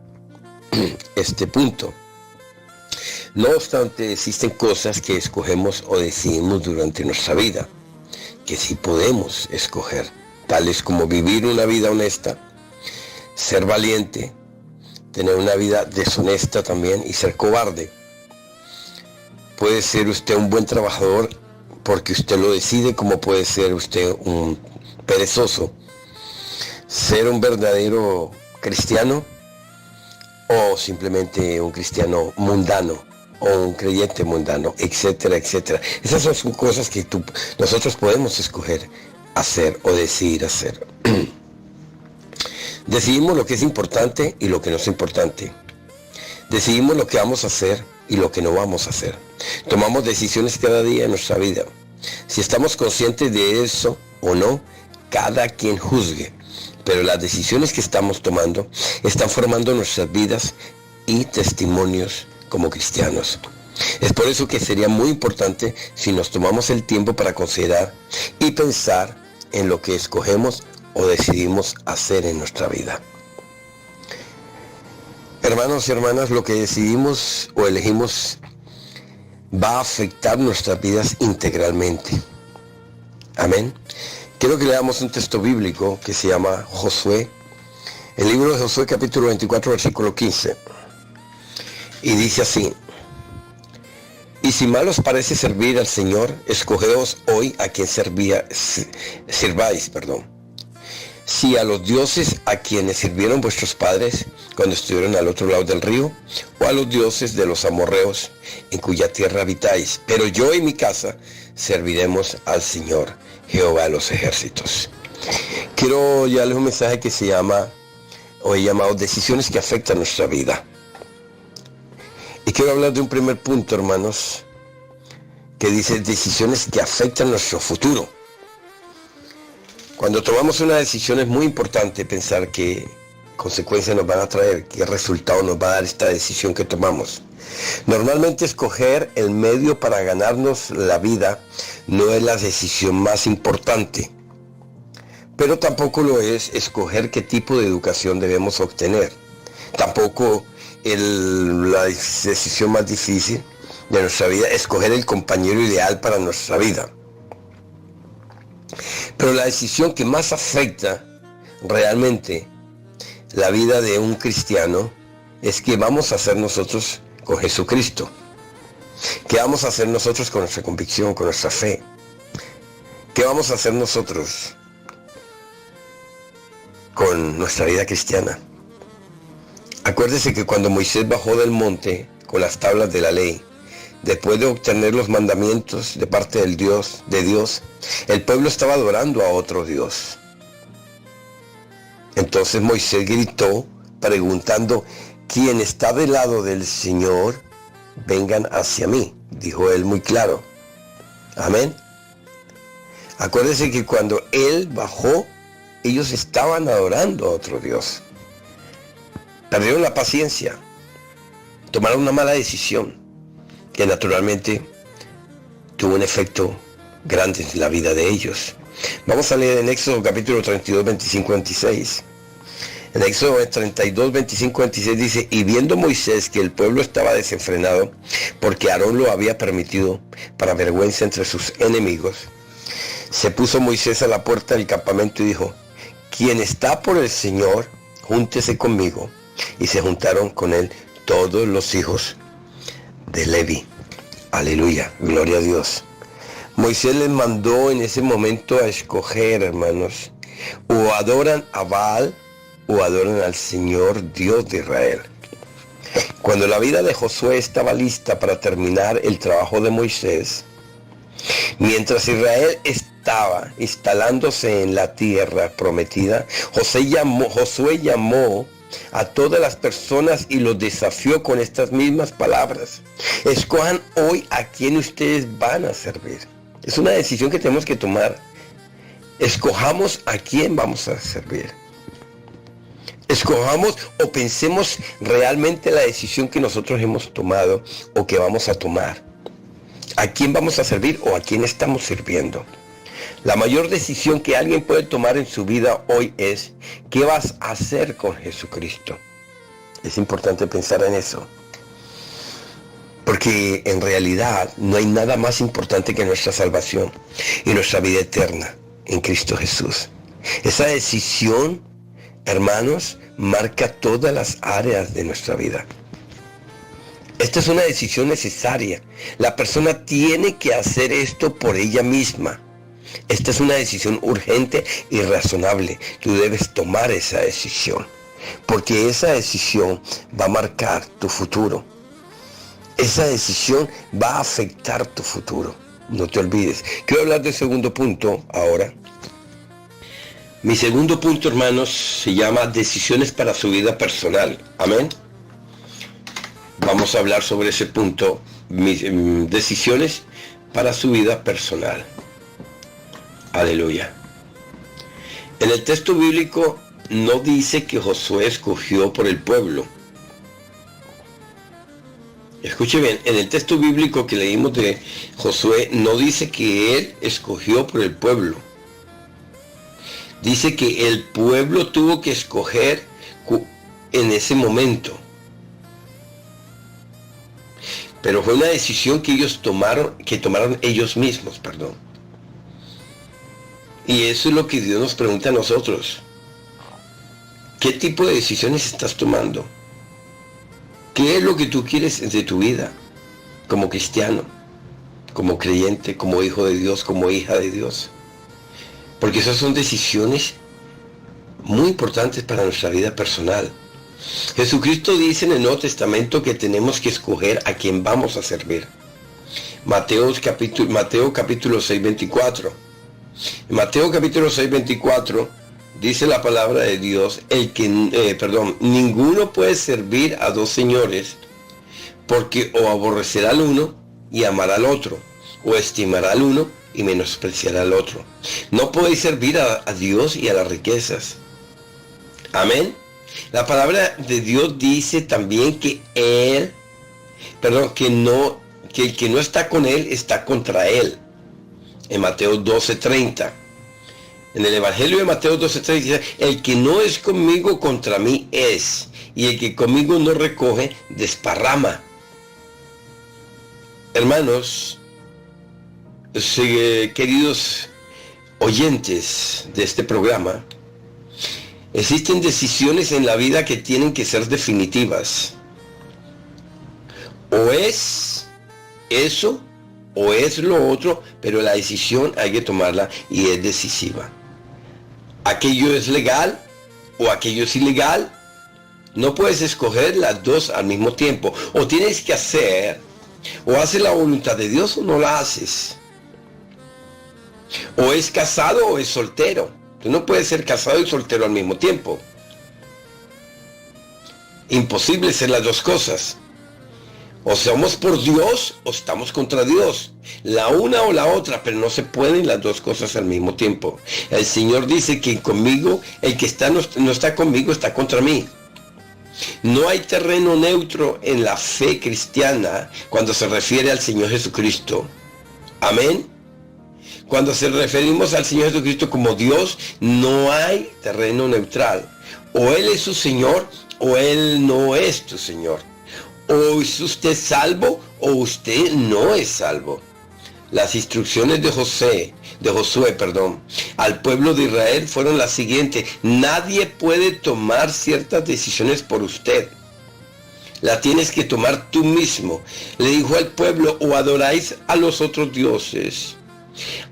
este punto. No obstante, existen cosas que escogemos o decidimos durante nuestra vida, que sí podemos escoger, tales como vivir una vida honesta, ser valiente, tener una vida deshonesta también y ser cobarde. Puede ser usted un buen trabajador porque usted lo decide, como puede ser usted un perezoso. Ser un verdadero cristiano o simplemente un cristiano mundano o un creyente mundano, etcétera, etcétera. Esas son cosas que nosotros podemos escoger hacer o decidir hacer. Decidimos lo que es importante y lo que no es importante. Decidimos lo que vamos a hacer y lo que no vamos a hacer. Tomamos decisiones cada día en nuestra vida. Si estamos conscientes de eso o no, cada quien juzgue. Pero las decisiones que estamos tomando están formando nuestras vidas y testimonios como cristianos. Es por eso que sería muy importante si nos tomamos el tiempo para considerar y pensar en lo que escogemos o decidimos hacer en nuestra vida. Hermanos y hermanas, lo que decidimos o elegimos va a afectar nuestras vidas integralmente. Amén. Quiero que leamos un texto bíblico que se llama Josué, el libro de Josué capítulo 24, versículo 15. Y dice así: y si mal os parece servir al Señor, escogeos hoy a quien sirváis. Si a los dioses a quienes sirvieron vuestros padres cuando estuvieron al otro lado del río, o a los dioses de los amorreos en cuya tierra habitáis. Pero yo y mi casa serviremos al Señor, Jehová de los ejércitos. Quiero llevarles un mensaje que se llama, o he llamado, decisiones que afectan nuestra vida. Y quiero hablar de un primer punto, hermanos, que dice decisiones que afectan nuestro futuro. Cuando tomamos una decisión es muy importante pensar qué consecuencias nos van a traer, qué resultado nos va a dar esta decisión que tomamos. Normalmente escoger el medio para ganarnos la vida no es la decisión más importante, pero tampoco lo es escoger qué tipo de educación debemos obtener. Tampoco la decisión más difícil de nuestra vida es escoger el compañero ideal para nuestra vida. Pero la decisión que más afecta realmente la vida de un cristiano es qué vamos a hacer nosotros con Jesucristo. ¿Qué vamos a hacer nosotros con nuestra convicción, con nuestra fe? ¿Qué vamos a hacer nosotros con nuestra vida cristiana? Acuérdese que cuando Moisés bajó del monte con las tablas de la ley, después de obtener los mandamientos de parte de Dios, el pueblo estaba adorando a otro Dios. Entonces Moisés gritó preguntando: quien está del lado del Señor, vengan hacia mí, dijo él muy claro. Amén. Acuérdense que cuando él bajó, ellos estaban adorando a otro Dios. Perdieron la paciencia, tomaron una mala decisión que naturalmente tuvo un efecto grande en la vida de ellos. Vamos a leer en Éxodo capítulo 32, 25, 26. En Éxodo 32, 25, 26 dice: y viendo Moisés que el pueblo estaba desenfrenado, porque Aarón lo había permitido para vergüenza entre sus enemigos, se puso Moisés a la puerta del campamento y dijo: quien está por el Señor, júntese conmigo. Y se juntaron con él todos los hijos de Leví. Aleluya, gloria a Dios. Moisés les mandó en ese momento a escoger, hermanos: o adoran a Baal o adoran al Señor Dios de Israel. Cuando la vida de Josué estaba lista para terminar el trabajo de Moisés, mientras Israel estaba estaba instalándose en la tierra prometida, Josué llamó a todas las personas y los desafió con estas mismas palabras. Escojan hoy a quién ustedes van a servir. Es una decisión que tenemos que tomar. Escojamos a quién vamos a servir. Escojamos o pensemos realmente la decisión que nosotros hemos tomado o que vamos a tomar. ¿A quién vamos a servir o a quién estamos sirviendo? La mayor decisión que alguien puede tomar en su vida hoy es: ¿qué vas a hacer con Jesucristo? Es importante pensar en eso. Porque en realidad no hay nada más importante que nuestra salvación y nuestra vida eterna en Cristo Jesús. Esa decisión, hermanos, marca todas las áreas de nuestra vida. Esta es una decisión necesaria. La persona tiene que hacer esto por ella misma. Esta es una decisión urgente y razonable. Tú debes tomar esa decisión, porque esa decisión va a marcar tu futuro. Esa decisión va a afectar tu futuro. No te olvides. Quiero hablar del segundo punto ahora. Mi segundo punto, hermanos, se llama decisiones para su vida personal. Amén. Vamos a hablar sobre ese punto, decisiones para su vida personal. Aleluya. En el texto bíblico no dice que Josué escogió por el pueblo. Escuche bien, en el texto bíblico que leímos de Josué no dice que él escogió por el pueblo. Dice que el pueblo tuvo que escoger en ese momento. Pero fue una decisión que ellos tomaron ellos mismos, perdón. Y eso es lo que Dios nos pregunta a nosotros. ¿Qué tipo de decisiones estás tomando? ¿Qué es lo que tú quieres de tu vida? Como cristiano, como creyente, como hijo de Dios, como hija de Dios. Porque esas son decisiones muy importantes para nuestra vida personal. Jesucristo dice en el Nuevo Testamento que tenemos que escoger a quién vamos a servir. Mateo capítulo 6, 24. En Mateo capítulo 6, 24 dice la palabra de Dios, ninguno puede servir a dos señores, porque o aborrecerá al uno y amará al otro, o estimará al uno y menospreciará al otro. No podéis servir a Dios y a las riquezas. Amén. La palabra de Dios dice también que el que no está con él está contra él. En Mateo 12:30. En el Evangelio de Mateo 12:30 dice: el que no es conmigo contra mí es, y el que conmigo no recoge desparrama. Hermanos, queridos oyentes de este programa, existen decisiones en la vida que tienen que ser definitivas. O es eso, o es lo otro, pero la decisión hay que tomarla y es decisiva. Aquello es legal o aquello es ilegal. No puedes escoger las dos al mismo tiempo. O tienes que hacer, o haces la voluntad de Dios o no la haces. O es casado o es soltero. Tú no puedes ser casado y soltero al mismo tiempo. Imposible ser las dos cosas. O somos por Dios o estamos contra Dios. La una o la otra, pero no se pueden las dos cosas al mismo tiempo. El Señor dice que conmigo, el que no está conmigo está contra mí. No hay terreno neutro en la fe cristiana cuando se refiere al Señor Jesucristo. Amén. Cuando se referimos al Señor Jesucristo como Dios, no hay terreno neutral. O Él es su Señor o Él no es tu Señor. O es usted salvo o usted no es salvo. Las instrucciones de Josué, al pueblo de Israel fueron las siguientes: nadie puede tomar ciertas decisiones por usted. La tienes que tomar tú mismo. Le dijo al pueblo: o adoráis a los otros dioses,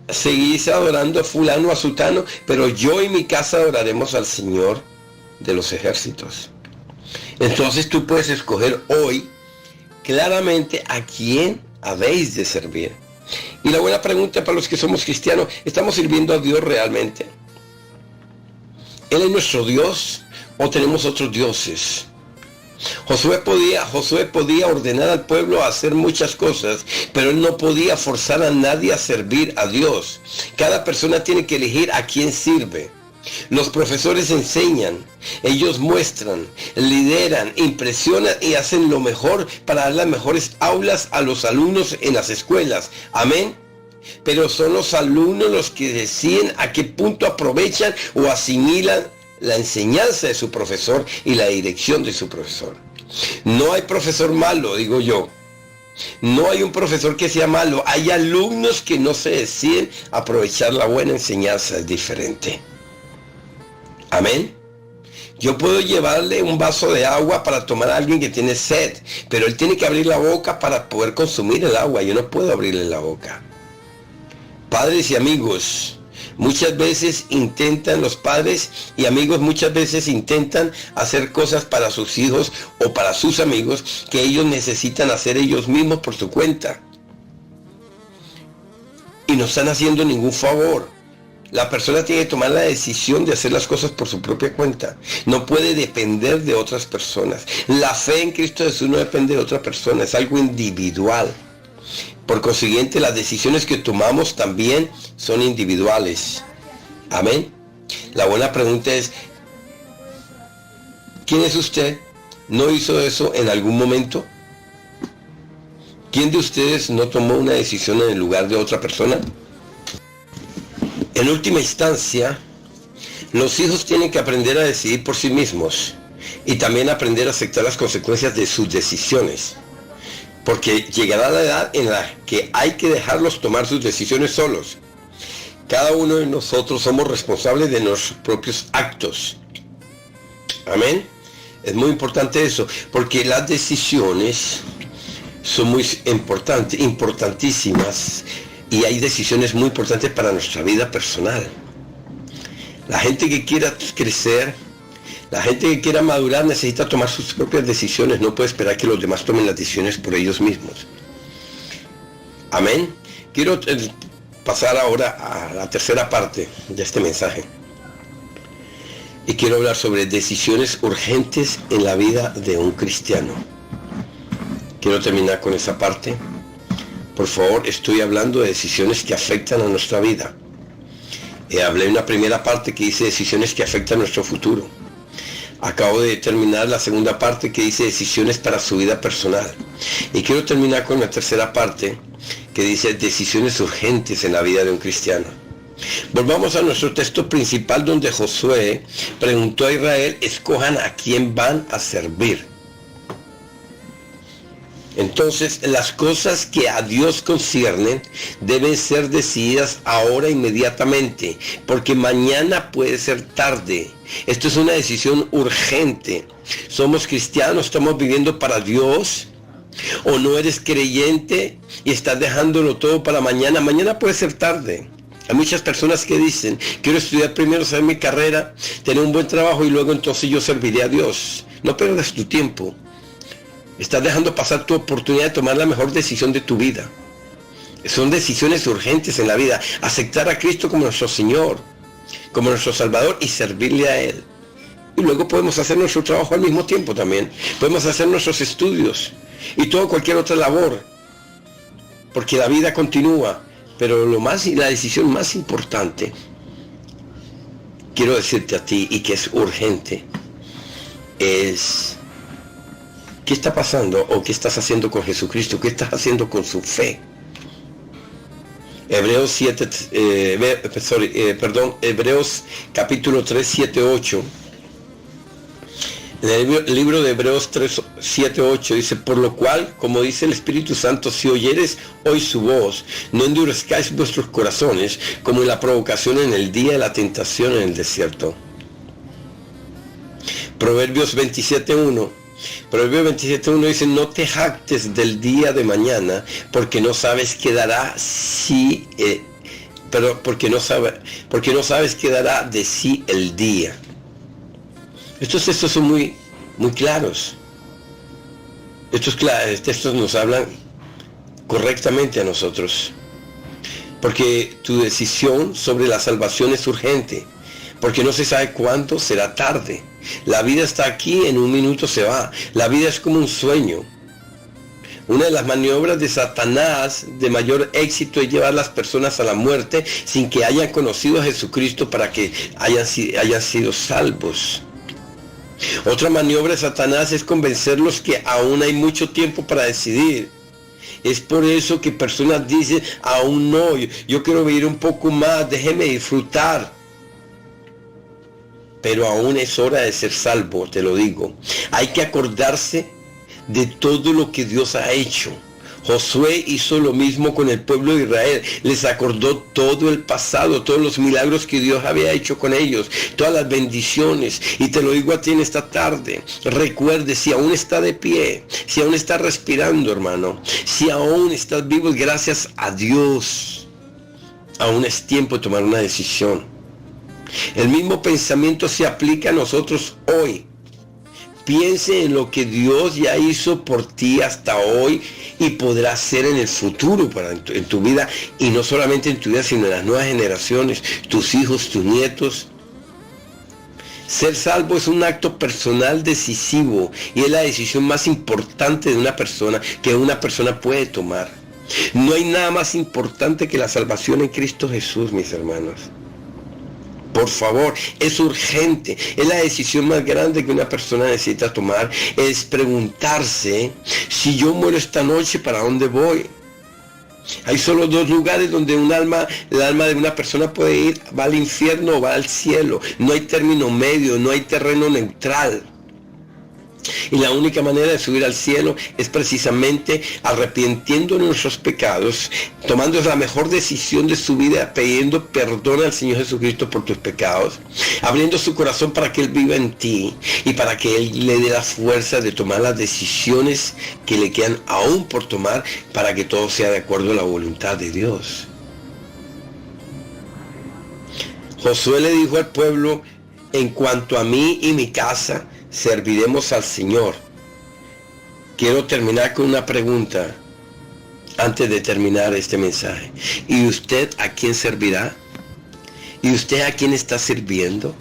seguís adorando a fulano, a sutano, pero yo y mi casa adoraremos al Señor de los ejércitos. Entonces tú puedes escoger hoy claramente a quién habéis de servir. Y la buena pregunta para los que somos cristianos, ¿estamos sirviendo a Dios realmente? ¿Él es nuestro Dios o tenemos otros dioses? Josué podía ordenar al pueblo a hacer muchas cosas, pero él no podía forzar a nadie a servir a Dios. Cada persona tiene que elegir a quién sirve. Los profesores enseñan, ellos muestran, lideran, impresionan y hacen lo mejor para dar las mejores aulas a los alumnos en las escuelas. Amén. Pero son los alumnos los que deciden a qué punto aprovechan o asimilan la enseñanza de su profesor y la dirección de su profesor. No hay profesor malo, digo yo. No hay un profesor que sea malo. Hay alumnos que no se deciden aprovechar la buena enseñanza, es diferente. Amén. Yo puedo llevarle un vaso de agua para tomar a alguien que tiene sed, pero él tiene que abrir la boca para poder consumir el agua. Yo no puedo abrirle la boca. Padres y amigos, muchas veces los padres y amigos muchas veces intentan hacer cosas para sus hijos o para sus amigos que ellos necesitan hacer ellos mismos por su cuenta. Y no están haciendo ningún favor. La persona tiene que tomar la decisión de hacer las cosas por su propia cuenta. No puede depender de otras personas. La fe en Cristo Jesús no depende de otra persona, es algo individual. Por consiguiente, las decisiones que tomamos también son individuales. Amén. La buena pregunta es, ¿quién es usted? ¿No hizo eso en algún momento? ¿Quién de ustedes no tomó una decisión en el lugar de otra persona? En última instancia, los hijos tienen que aprender a decidir por sí mismos y también aprender a aceptar las consecuencias de sus decisiones. Porque llegará la edad en la que hay que dejarlos tomar sus decisiones solos. Cada uno de nosotros somos responsables de nuestros propios actos. Amén. Es muy importante eso, porque las decisiones son muy importantes, importantísimas, y hay decisiones muy importantes para nuestra vida personal. La gente que quiera crecer, la gente que quiera madurar necesita tomar sus propias decisiones, no puede esperar que los demás tomen las decisiones por ellos mismos. Amén. Quiero pasar ahora a la tercera parte de este mensaje. Y quiero hablar sobre decisiones urgentes en la vida de un cristiano. Quiero terminar con esa parte. Por favor, estoy hablando de decisiones que afectan a nuestra vida. Hablé en una primera parte que dice decisiones que afectan nuestro futuro. Acabo de terminar la segunda parte que dice decisiones para su vida personal. Y quiero terminar con la tercera parte que dice decisiones urgentes en la vida de un cristiano. Volvamos a nuestro texto principal donde Josué preguntó a Israel, escojan a quién van a servir. Entonces, las cosas que a Dios conciernen deben ser decididas ahora inmediatamente, porque mañana puede ser tarde. Esto es una decisión urgente. ¿Somos cristianos? ¿Estamos viviendo para Dios? ¿O no eres creyente y estás dejándolo todo para mañana? Mañana puede ser tarde. Hay muchas personas que dicen, quiero estudiar primero, hacer mi carrera, tener un buen trabajo y luego entonces yo serviré a Dios. No pierdas tu tiempo. Estás dejando pasar tu oportunidad de tomar la mejor decisión de tu vida. Son decisiones urgentes en la vida. Aceptar a Cristo como nuestro Señor, como nuestro Salvador y servirle a Él. Y luego podemos hacer nuestro trabajo al mismo tiempo también. Podemos hacer nuestros estudios y cualquier otra labor. Porque la vida continúa. Pero la decisión más importante, quiero decirte a ti y que es urgente, es ¿qué está pasando o qué estás haciendo con Jesucristo? ¿Qué estás haciendo con su fe? Hebreos capítulo 3, 7, 8. En el libro de Hebreos 3, 7, 8 dice, por lo cual, como dice el Espíritu Santo, si oyeres hoy su voz, no endurezcáis vuestros corazones, como en la provocación en el día de la tentación en el desierto. Proverbios 27.1 dice, no te jactes del día de mañana, porque no sabes qué dará porque no sabes qué dará de sí el día. Estos textos son muy claros. Estos textos nos hablan correctamente a nosotros. porque tu decisión sobre la salvación es urgente, porque no se sabe cuándo será tarde. La vida está aquí, en un minuto se va. La vida es como un sueño. Una de las maniobras de Satanás de mayor éxito es llevar a las personas a la muerte sin que hayan conocido a Jesucristo para que hayan sido salvos. Otra maniobra de Satanás es convencerlos que aún hay mucho tiempo para decidir. Es por eso que personas dicen, aún no, yo quiero vivir un poco más, déjeme disfrutar. Pero aún es hora de ser salvo, te lo digo. Hay que acordarse de todo lo que Dios ha hecho. Josué hizo lo mismo con el pueblo de Israel. Les acordó todo el pasado, todos los milagros que Dios había hecho con ellos, todas las bendiciones. Y te lo digo a ti en esta tarde. Recuerde, si aún está de pie, si aún está respirando, hermano, si aún estás vivo, gracias a Dios, aún es tiempo de tomar una decisión. El mismo pensamiento se aplica a nosotros hoy. Piense en lo que Dios ya hizo por ti hasta hoy y podrá hacer en el futuro en tu vida, y no solamente en tu vida, sino en las nuevas generaciones, tus hijos, tus nietos. Ser salvo es un acto personal decisivo y es la decisión más importante de una persona que una persona puede tomar. No hay nada más importante que la salvación en Cristo Jesús, mis hermanos. Por favor, es urgente, es la decisión más grande que una persona necesita tomar, es preguntarse, si yo muero esta noche, ¿para dónde voy? Hay solo dos lugares donde el alma de una persona puede ir, va al infierno o va al cielo. No hay término medio, no hay terreno neutral. Y la única manera de subir al cielo es precisamente arrepintiendo de nuestros pecados, tomando la mejor decisión de su vida, pidiendo perdón al Señor Jesucristo por tus pecados, abriendo su corazón para que Él viva en ti y para que Él le dé la fuerza de tomar las decisiones que le quedan aún por tomar, para que todo sea de acuerdo a la voluntad de Dios. Josué le dijo al pueblo, en cuanto a mí y mi casa, serviremos al Señor. Quiero terminar con una pregunta antes de terminar este mensaje. ¿Y usted a quién servirá? ¿Y usted a quién está sirviendo?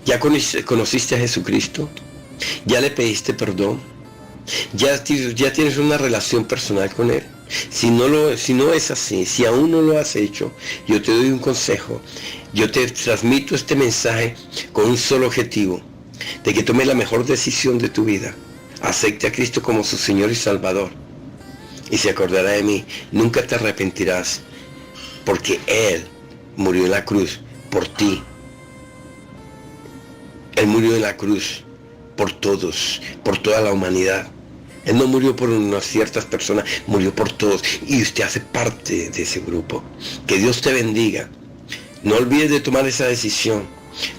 ¿Ya conociste a Jesucristo? ¿Ya le pediste perdón? ¿Ya tienes una relación personal con Él? Si no es así, si aún no lo has hecho, yo te doy un consejo. Yo te transmito este mensaje con un solo objetivo: de que tome la mejor decisión de tu vida. Acepte a Cristo como su Señor y Salvador, y se acordará de mí. Nunca te arrepentirás, porque Él murió en la cruz por ti. Él murió en la cruz por todos, por toda la humanidad. Él no murió por unas ciertas personas, murió por todos, y usted hace parte de ese grupo. Que Dios te bendiga. No olvides de tomar esa decisión.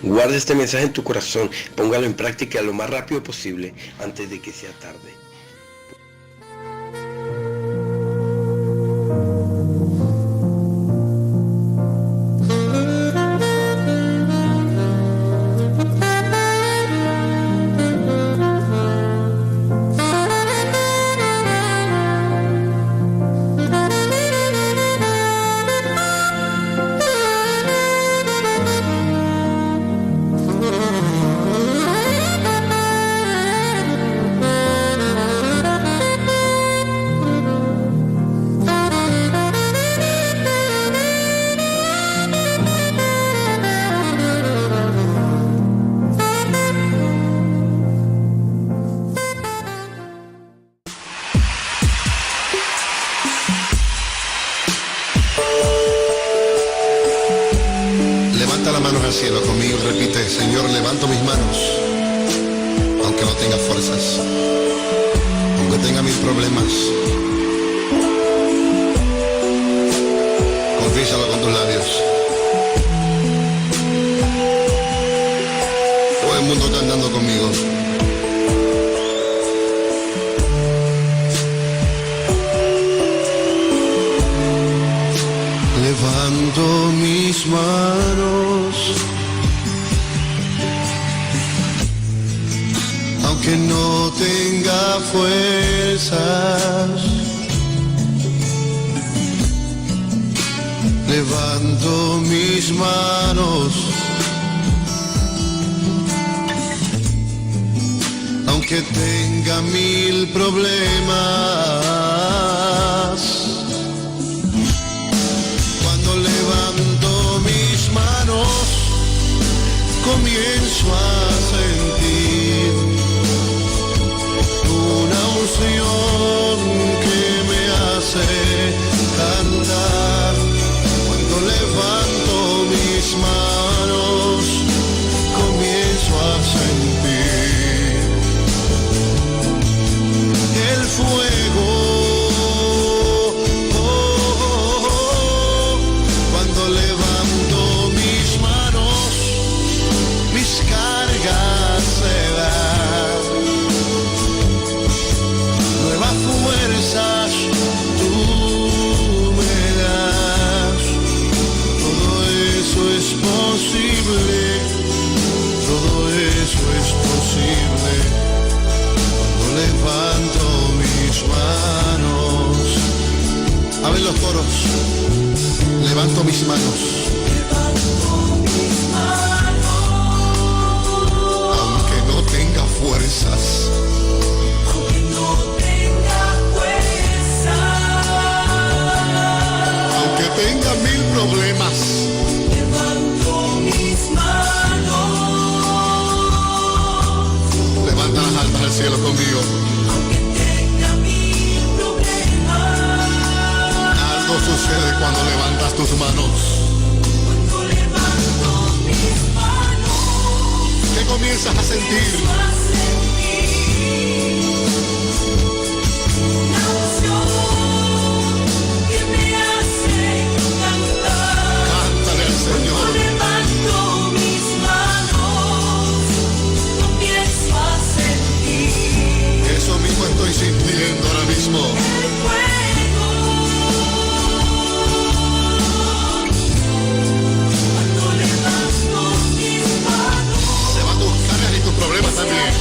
Guarda este mensaje en tu corazón, póngalo en práctica lo más rápido posible antes de que sea tarde. al cielo conmigo, repite: Señor, levanto mis manos, aunque no tenga fuerzas, aunque tenga mil problemas. Confiésalo con tus labios. Todo el mundo cantando conmigo. Levanto mis manos, aunque no tenga fuerzas, levanto mis manos, aunque tenga 1000 problemas. Cuando levanto mis manos, comienzo a sentir una unción que me hace cantar. Cuando levanto mis manos, comienzo a sentir el fuego. Cuando levanto mis manos, mis cargas se dan. Nuevas fuerzas tú me das. Todo eso es posible. Todo eso es posible. Cuando levanto mis manos. A ver los coros. Levanto mis manos. Aunque no tenga fuerzas. Aunque tenga 1000 problemas. Levanto mis manos. Levanta las almas al cielo conmigo. Aunque tenga 1000 problemas. Algo sucede cuando levantas tus manos. Cuando levanto mis manos. ¿Qué comienzas a sentir? Una unción que me hace cantar. Cántale al Señor. Cuando levanto mis manos, comienzo a sentir. Eso mismo estoy sintiendo ahora mismo. El fuego. Cuando levanto mis manos, se van tus cargas y tus problemas también.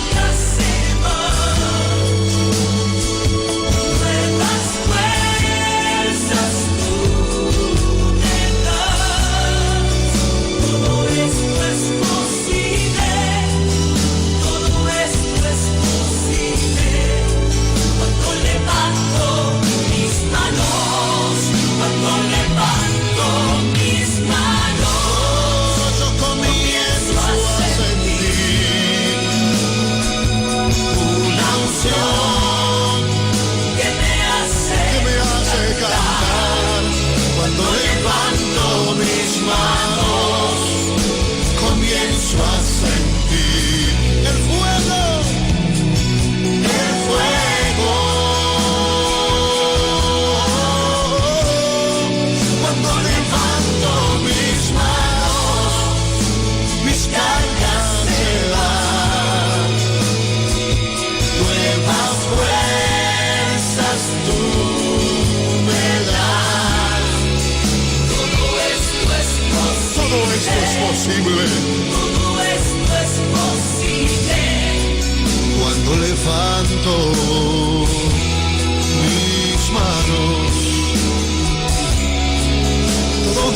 Todo esto es posible. Cuando levanto mis manos, todo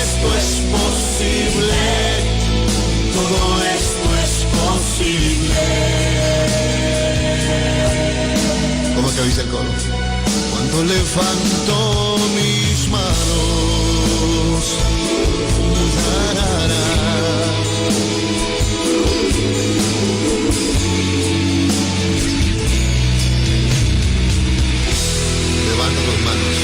esto es posible. Todo esto es posible. ¿Cómo que dice el coro? Cuando levanto mis manos, levanta tus manos.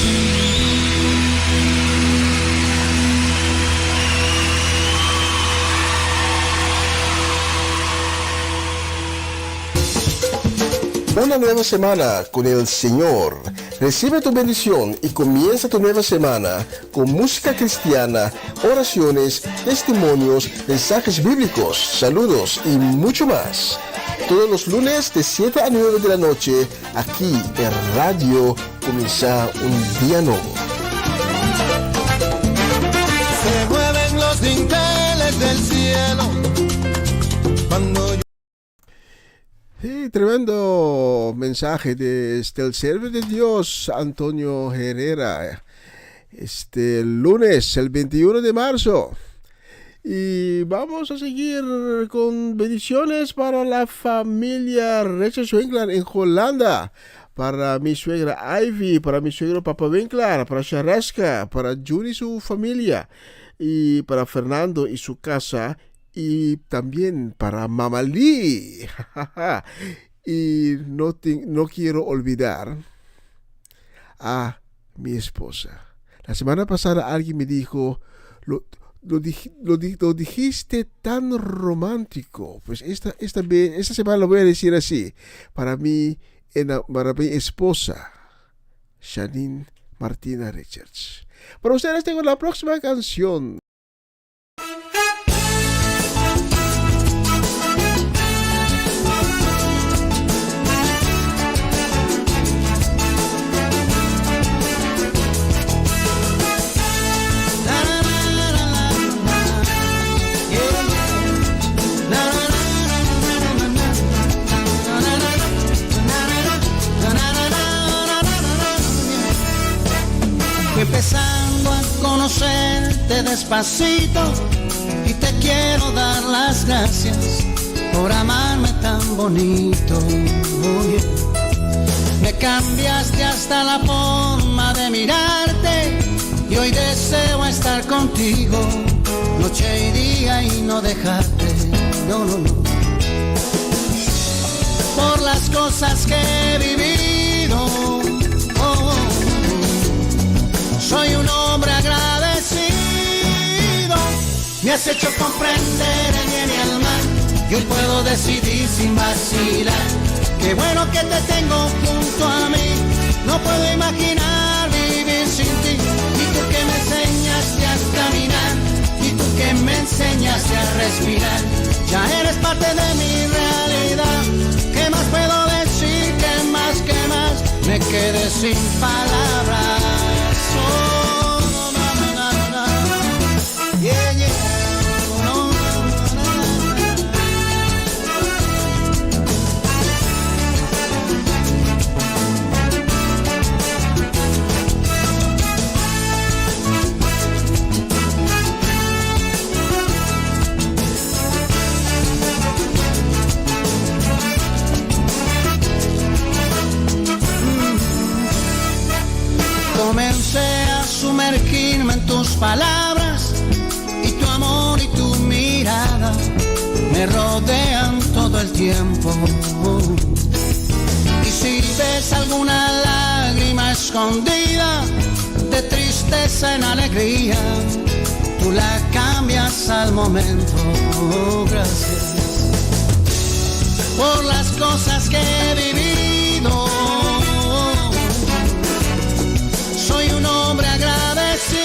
Una nueva semana con el Señor. Recibe tu bendición y comienza tu nueva semana con música cristiana, oraciones, testimonios, mensajes bíblicos, saludos y mucho más. Todos los lunes de 7 a 9 de la noche, aquí en Radio Comienza un Día Nuevo. Se mueven los dinteles del cielo cuando yo... Sí, tremendo mensaje del siervo de Dios, Antonio Herrera. este lunes, el 21 de marzo. Y vamos a seguir con bendiciones para la familia Richard Winkler en Holanda, para mi suegra Ivy, para mi suegro Papa Winkler, para Sharaska, para Judy y su familia, y para Fernando y su casa, y también para Mama Lee. Y no quiero olvidar a mi esposa. La semana pasada alguien me dijo, lo dijiste tan romántico. Pues esta semana lo voy a decir así. Para mi esposa, Janine Martina Richards. Para ustedes tengo la próxima canción. Empezando a conocerte despacito y te quiero dar las gracias por amarme tan bonito. Oh, yeah. Me cambiaste hasta la forma de mirarte y hoy deseo estar contigo noche y día y no dejarte. No, no, no. Por las cosas que he vivido. Soy un hombre agradecido. Me has hecho comprender el bien y el mal y hoy puedo decidir sin vacilar. Qué bueno que te tengo junto a mí. No puedo imaginar vivir sin ti. Y tú que me enseñaste a caminar y tú que me enseñaste a respirar. Ya eres parte de mi realidad. ¿Qué más puedo decir? ¿Qué más? ¿Qué más? Me quedé sin palabras. Oh, no, no, no, no. Yeah, yeah. No, no, Comencé a sumergirme en tus palabras y tu amor y tu mirada me rodean todo el tiempo. Y si ves alguna lágrima escondida de tristeza en alegría, tú la cambias al momento. Gracias por las cosas que he vivido. Soy un hombre agradecido.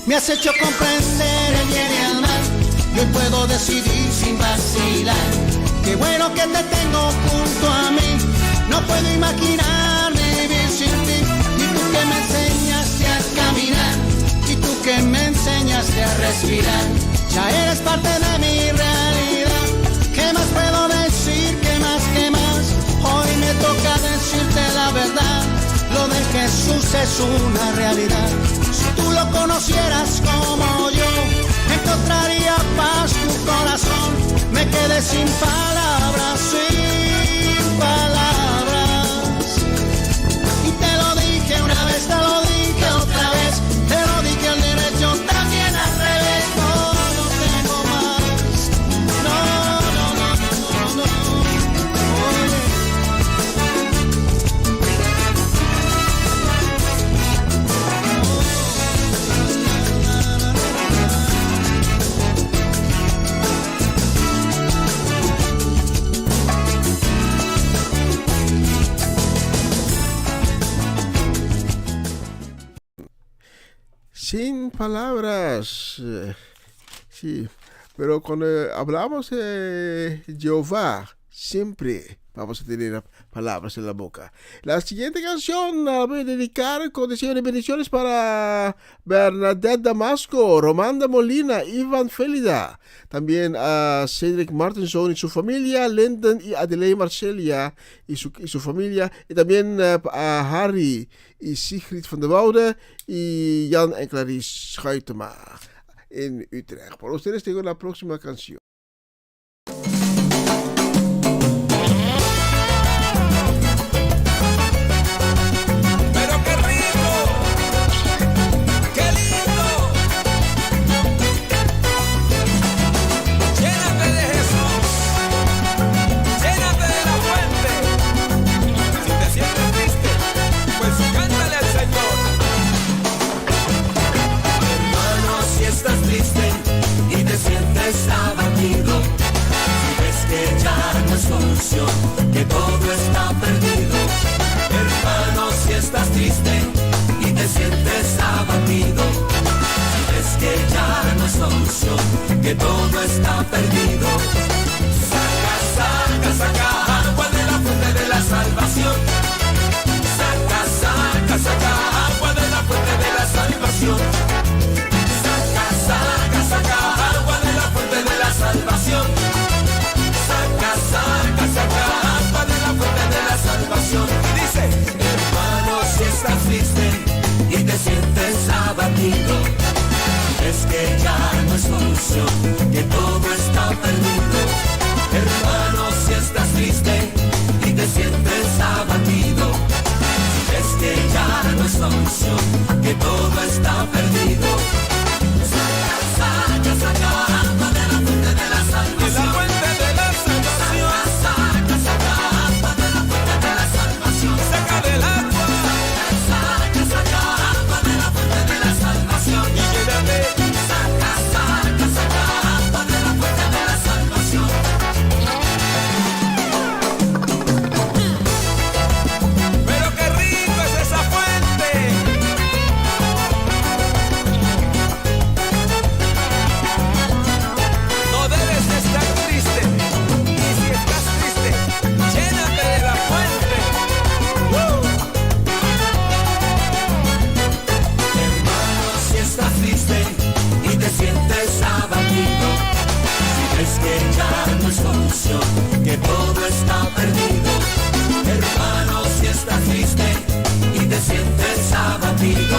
Me has hecho comprender el bien y el mal y hoy puedo decidir sin vacilar. Qué bueno que te tengo junto a mí. No puedo imaginar vivir sin ti. Y tú que me enseñaste a caminar y tú que me enseñaste a respirar. Ya eres parte de mi realidad. ¿Qué más puedo decir? ¿Qué más? ¿Qué más? Hoy me toca decirte la verdad. Lo de Jesús es una realidad. Si tú lo conocieras como yo, encontraría paz tu corazón. Me quedé sin palabras, sin palabras. Y te lo dije una vez, te lo dije otra vez. Te lo dije al derecho, también al revés. No tengo más. No, no, no, no, no, no. Oye. Sin palabras. Sí, pero cuando hablamos de Jehová, siempre vamos a tener palabras en la boca. La siguiente canción la voy a dedicar con deseos de bendiciones para Bernadette Damasco, Romanda Molina, Iván Félida, también a Cedric Martinson y su familia, Lendon y Adelaide Marcelia y su familia, y también a Harry y Sigrid van der Woude y Jan en Clarice Schuitema en Utrecht. Por ustedes tengo la próxima canción. Que todo está perdido. Hermano, si estás triste y te sientes abatido, si ves que ya no hay solución, que todo está perdido, saca, saca, saca agua de la fuente de la salvación. Saca, saca, saca agua de la fuente de la salvación. Saca, saca, saca agua de la fuente de la salvación. Saca, saca agua de la fuente de la salvación. Dice, hermano, si estás triste y te sientes abatido, es que ya no hay solución, que todo está perdido. Hermano, si estás triste y te sientes abatido, es que ya no hay solución, que todo está perdido. Saca, saca, saca agua de la fuente de la salvación. Que todo está perdido. Hermano, si estás triste y te sientes abatido,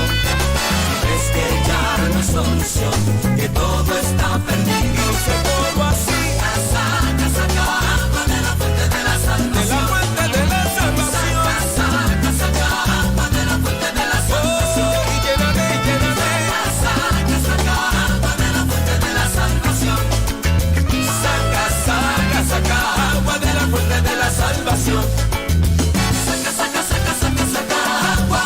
es que ya no hay solución, que todo está perdido. Se todo así. Saca, saca agua de la fuente de la salvación. De la fuente de la salvación. Saca, saca agua de la fuente de la salvación. Y lléname, lléname. Saca, saca agua de la fuente de la salvación. Saca, saca, saca agua de la fuente de la salvación. Saca, saca, saca, saca, saca agua.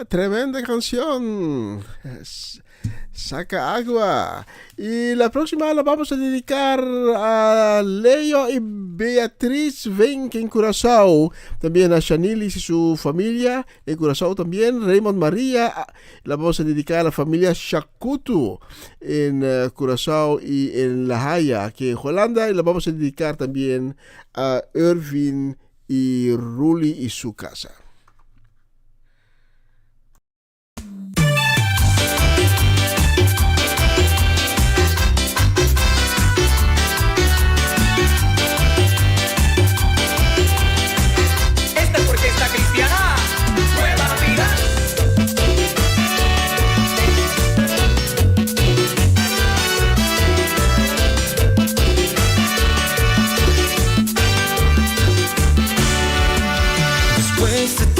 Tremenda canción. Saca agua. Y la próxima la vamos a dedicar a Leo y Beatriz Venque en Curazao. También a Shanilis y su familia en Curazao también. Raymond María. La vamos a dedicar a la familia Shakutu en Curazao y en La Haya, aquí en Holanda. Y la vamos a dedicar también a Irvin y Ruli y su casa. Después de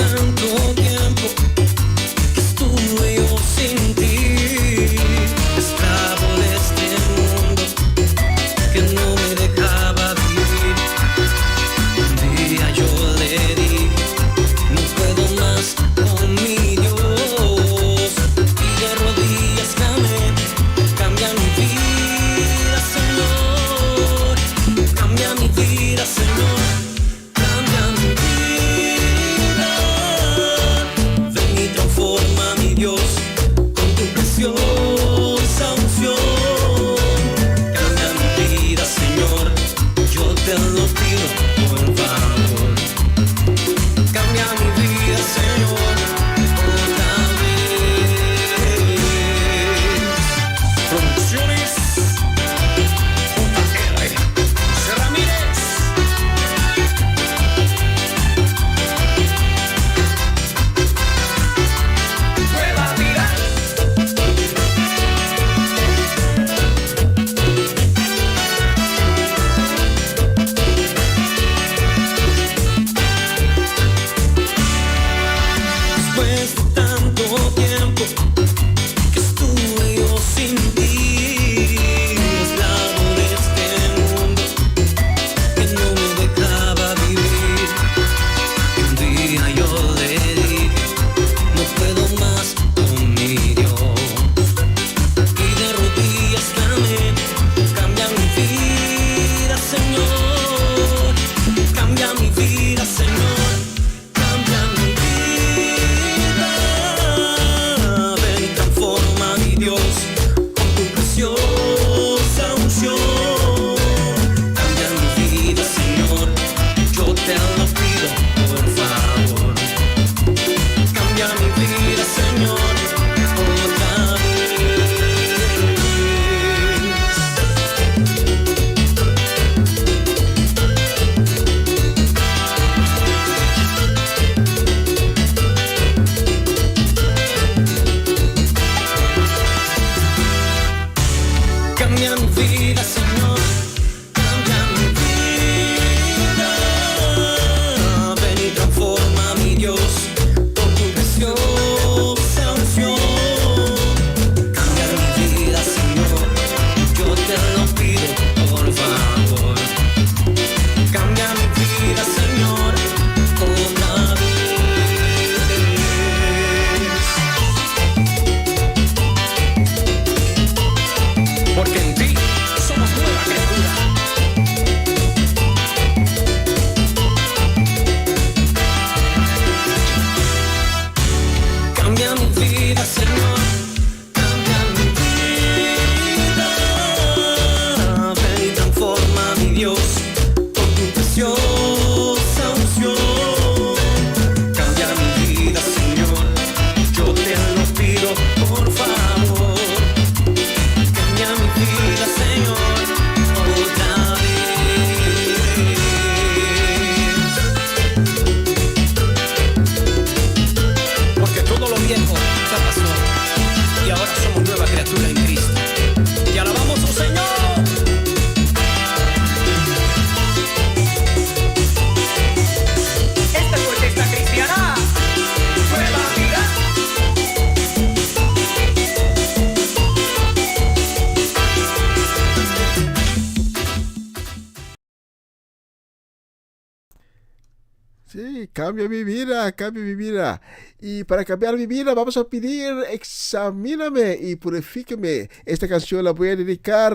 Sí, cambia mi vida, cambia mi vida. Y para cambiar mi vida vamos a pedir, examíname y purifícame. Esta canción la voy a dedicar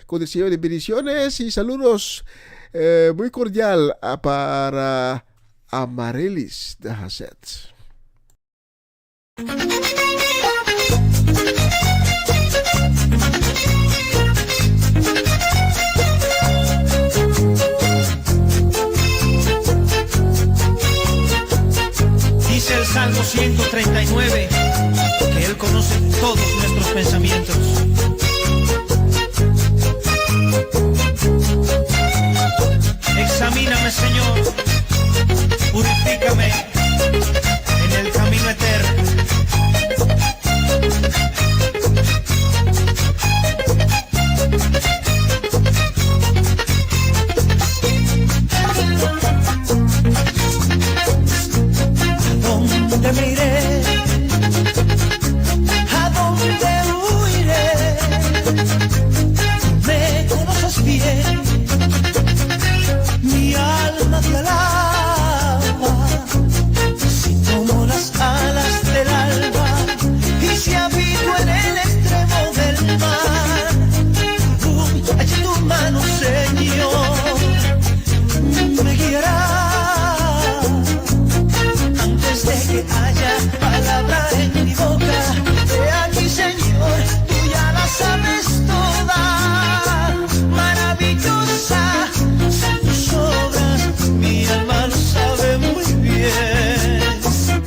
con deseo de bendiciones y saludos muy cordial para Amarelis de Hasset. Dice el Salmo 139 que Él conoce todos nuestros pensamientos. Examíname, Señor, purifícame en el camino eterno. ¿Dónde me iré? ¿A dónde huiré? Me conoces bien, mi alma te alaba. Si tomo las alas del alba y si habito en el extremo del mar, allí tu mano, Señor, me guiará. De que haya palabra en mi boca, de aquí, Señor, tú ya la sabes toda. Maravillosa son tus obras, mi alma lo sabe muy bien.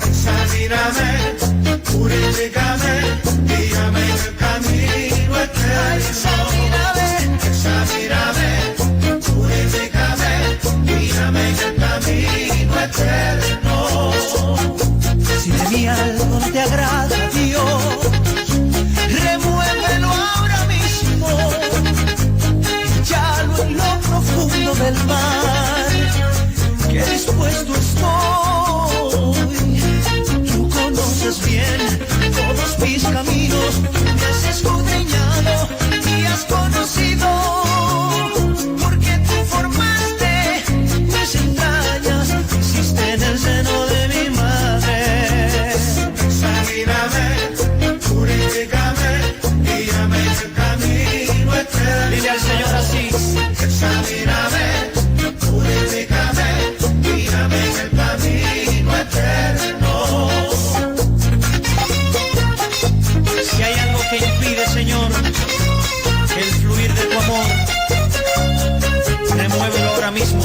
Examíname, purifícame, guíame en el camino eterno. Examíname, purifícame, guíame en el camino eterno. Si de mí algo no te agrada, Dios, remuévelo ahora mismo. Échalo en lo profundo del mar, que dispuesto estoy. Tú conoces bien todos mis caminos, me has escudriñado y has conocido, porque tú formaste mis entrañas, hiciste en el seno de mi madre. Examíname, purifícame, guíame en el camino eterno. Dile al Señor así. Examíname, purifícame, guíame en el camino eterno. Si hay algo que impide, Señor, el fluir de tu amor, remuévelo ahora mismo,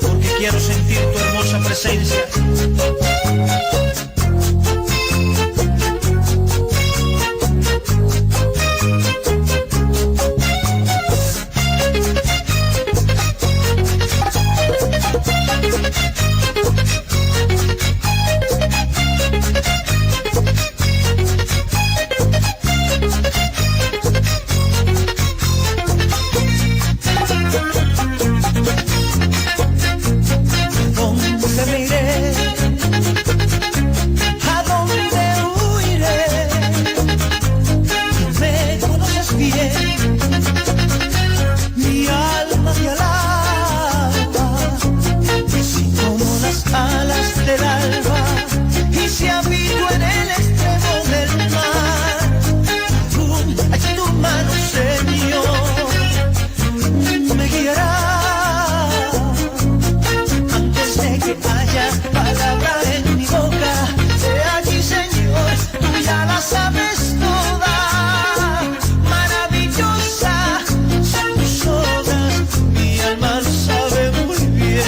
porque quiero sentir tu hermosa presencia. ¿Dónde me iré? ¿A dónde huiré? Tú me conoces bien, mi alma te alaba. Si tomo las alas del alba y si habito en el extremo del mar, allí tu mano, Señor, me guiará. Antes de que haya palabra en mi boca, de allí, Señor, tú ya la sabes toda. Maravillosa son tus obras, mi alma lo sabe muy bien.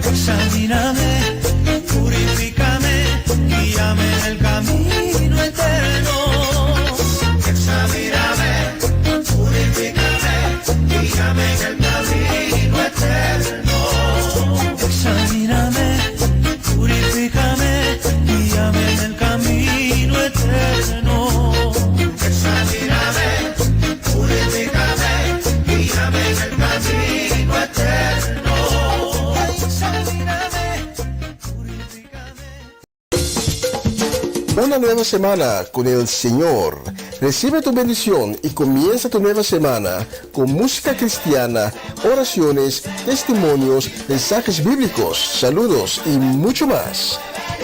Examíname, purifícame, guíame en el camino eterno. Examíname, purifícame, guíame en el camino eterno. Examíname, purifícame, guíame en el camino eterno. Examíname, purifícame, guíame en el camino eterno. Examíname, purifícame. Una nueva semana con el Señor. Recibe tu bendición y comienza tu nueva semana con música cristiana, oraciones, testimonios, mensajes bíblicos, saludos y mucho más.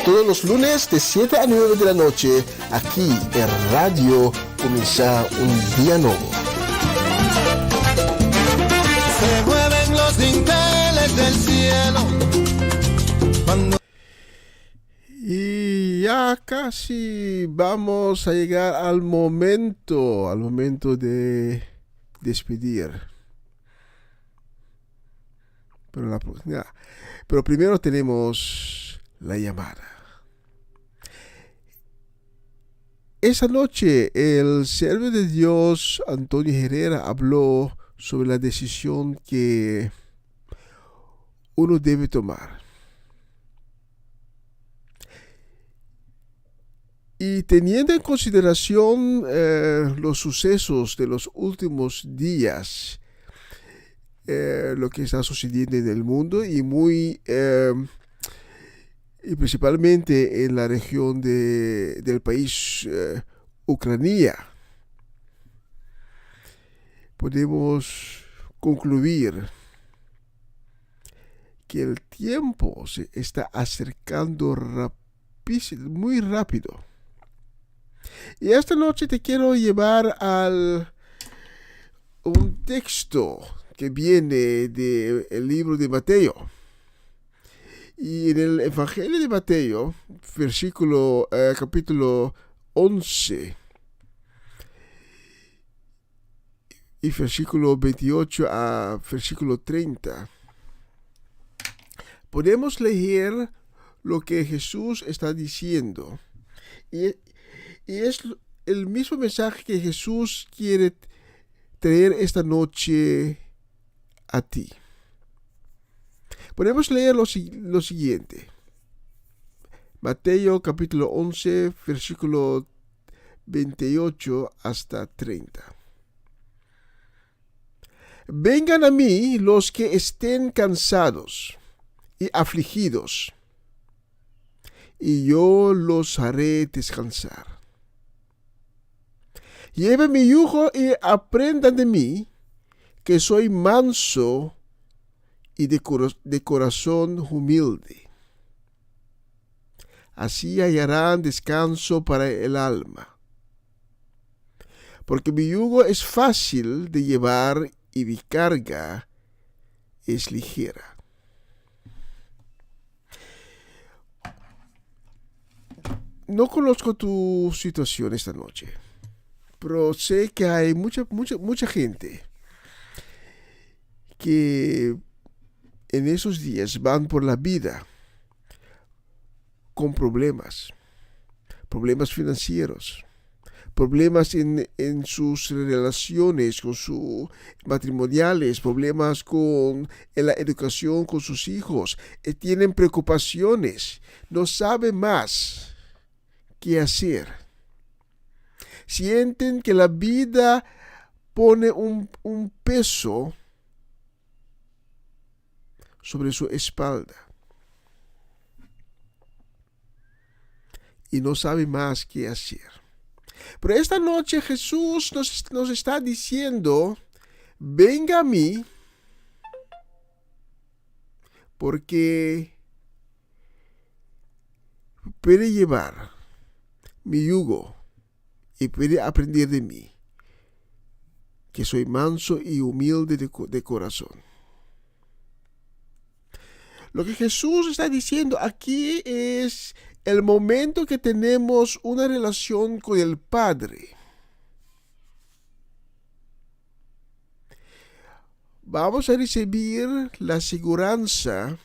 Todos los lunes de 7 a 9 de la noche, aquí en Radio Comienza un Día Nuevo. Se mueven los dinteles del cielo. Y ya casi vamos a llegar al momento de despedir. Pero primero tenemos la llamada. Esa noche el siervo de Dios, Antonio Herrera, habló sobre la decisión que uno debe tomar. Y teniendo en consideración los sucesos de los últimos días, lo que está sucediendo en el mundo y principalmente en la región del país Ucrania, podemos concluir que el tiempo se está acercando muy rápido. Y esta noche te quiero llevar a un texto que viene del libro de Mateo. Y en el Evangelio de Mateo, capítulo 11 y versículo 28 a versículo 30, podemos leer lo que Jesús está diciendo. Y es el mismo mensaje que Jesús quiere traer esta noche a ti. Podemos leer lo siguiente. Mateo capítulo 11, versículo 28 hasta 30. Vengan a mí los que estén cansados y afligidos, y yo los haré descansar. Lleven mi yugo y aprendan de mí, que soy manso y de corazón humilde. Así hallarán descanso para el alma. Porque mi yugo es fácil de llevar y mi carga es ligera. No conozco tu situación esta noche, pero sé que hay mucha gente que en esos días van por la vida con problemas financieros, problemas en sus relaciones con sus matrimoniales, problemas con en la educación con sus hijos, tienen preocupaciones, no saben más qué hacer. Sienten que la vida pone un peso sobre su espalda y no saben más qué hacer. Pero esta noche Jesús nos está diciendo: venga a mí, porque puede llevar mi yugo y puede aprender de mí, que soy manso y humilde de corazón. Lo que Jesús está diciendo aquí es el momento que tenemos una relación con el Padre. Vamos a recibir la seguridad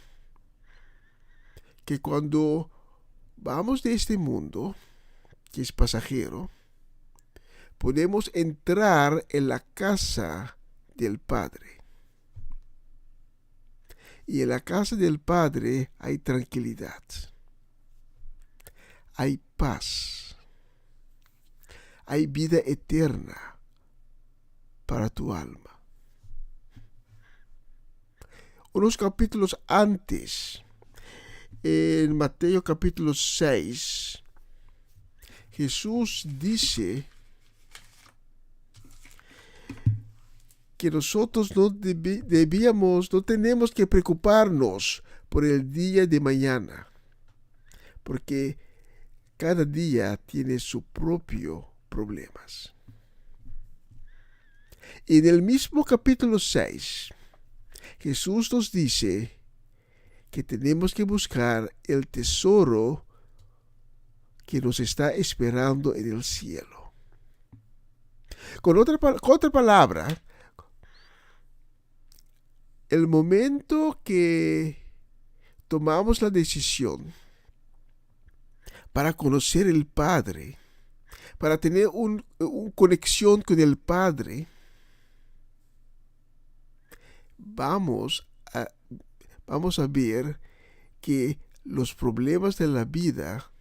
que cuando vamos de este mundo, que es pasajero, podemos entrar en la casa del Padre. Y en la casa del Padre hay tranquilidad, hay paz, hay vida eterna para tu alma. Unos capítulos antes, en Mateo capítulo 6, Jesús dice que nosotros no tenemos que preocuparnos por el día de mañana, porque cada día tiene sus propios problemas. En el mismo capítulo 6, Jesús nos dice que tenemos que buscar el tesoro que nos está esperando en el cielo. Con otra palabra, el momento que tomamos la decisión para conocer el Padre, para tener una conexión con el Padre, vamos a ver que los problemas de la vida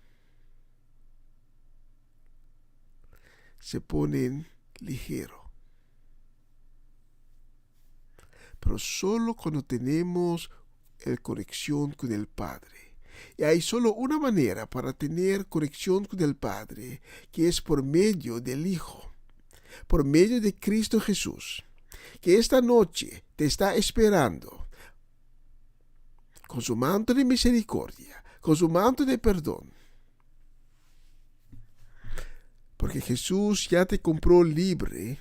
se ponen ligeros. Pero solo cuando tenemos la conexión con el Padre. Y hay solo una manera para tener conexión con el Padre, que es por medio del Hijo, por medio de Cristo Jesús, que esta noche te está esperando con su manto de misericordia, con su manto de perdón. Porque Jesús ya te compró libre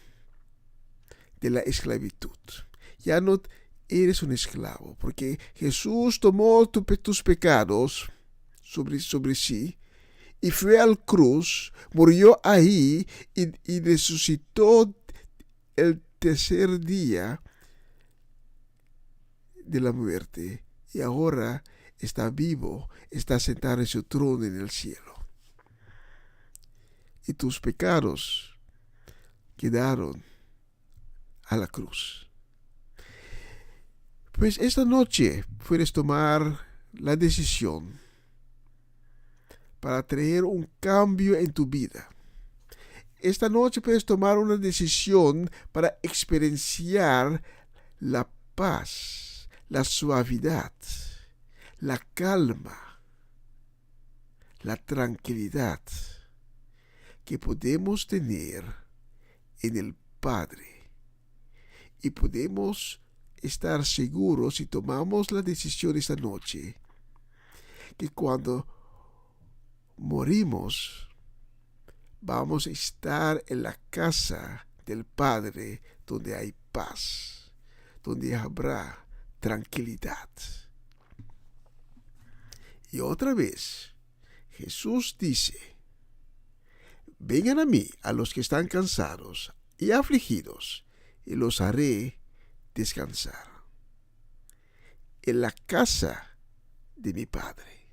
de la esclavitud. Ya no eres un esclavo, porque Jesús tomó tus pecados sobre sí y fue al cruz, murió ahí y resucitó el tercer día de la muerte, y ahora está vivo, está sentado en su trono en el cielo. Y tus pecados quedaron a la cruz. Pues esta noche puedes tomar la decisión para traer un cambio en tu vida. Esta noche puedes tomar una decisión para experienciar la paz, la suavidad, la calma, la tranquilidad que podemos tener en el Padre. Y podemos estar seguros, si tomamos la decisión esta noche, que cuando morimos vamos a estar en la casa del Padre, donde hay paz, donde habrá tranquilidad. Y otra vez Jesús dice: vengan a mí a los que están cansados y afligidos, y los haré descansar en la casa de mi Padre.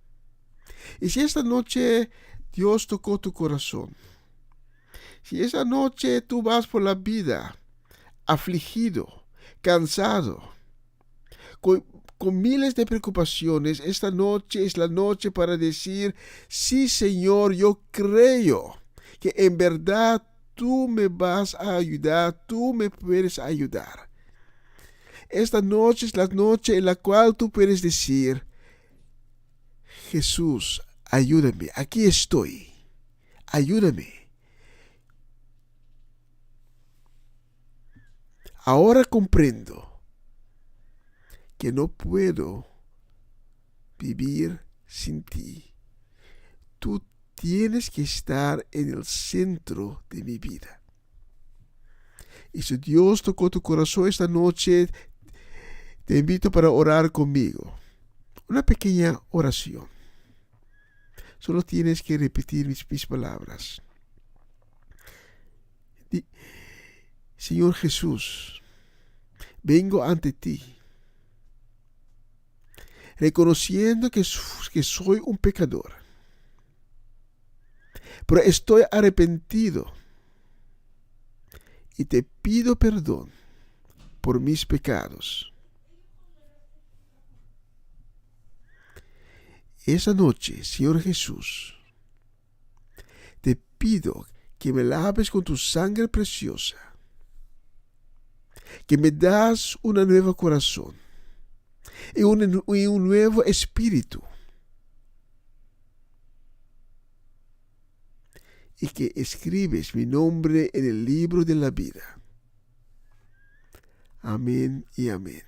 Y si esta noche Dios tocó tu corazón, si esta noche tú vas por la vida afligido, cansado, con miles de preocupaciones, esta noche es la noche para decir: sí, Señor, yo creo que en verdad tú me vas a ayudar, tú me puedes ayudar. Esta noche es la noche en la cual tú puedes decir: Jesús, ayúdame, aquí estoy, ayúdame. Ahora comprendo que no puedo vivir sin ti. Tú tienes que estar en el centro de mi vida. Y si Dios tocó tu corazón esta noche, te invito para orar conmigo. Una pequeña oración. Solo tienes que repetir mis palabras. Señor Jesús, vengo ante ti, reconociendo que soy un pecador, pero estoy arrepentido y te pido perdón por mis pecados. Esa noche, Señor Jesús, te pido que me laves con tu sangre preciosa, que me das un nuevo corazón y un nuevo espíritu, y que escribes mi nombre en el libro de la vida. Amén y amén.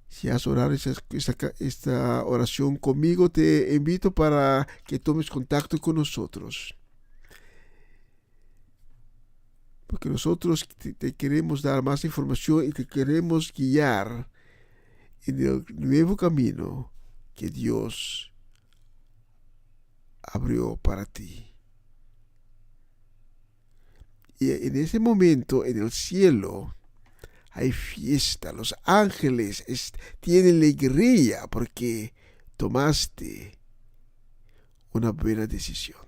Si has orado esta oración conmigo, te invito para que tomes contacto con nosotros. Porque nosotros te queremos dar más información y te queremos guiar en el nuevo camino que Dios abrió para ti. Y en ese momento, en el cielo, hay fiesta. Los ángeles tienen alegría porque tomaste una buena decisión.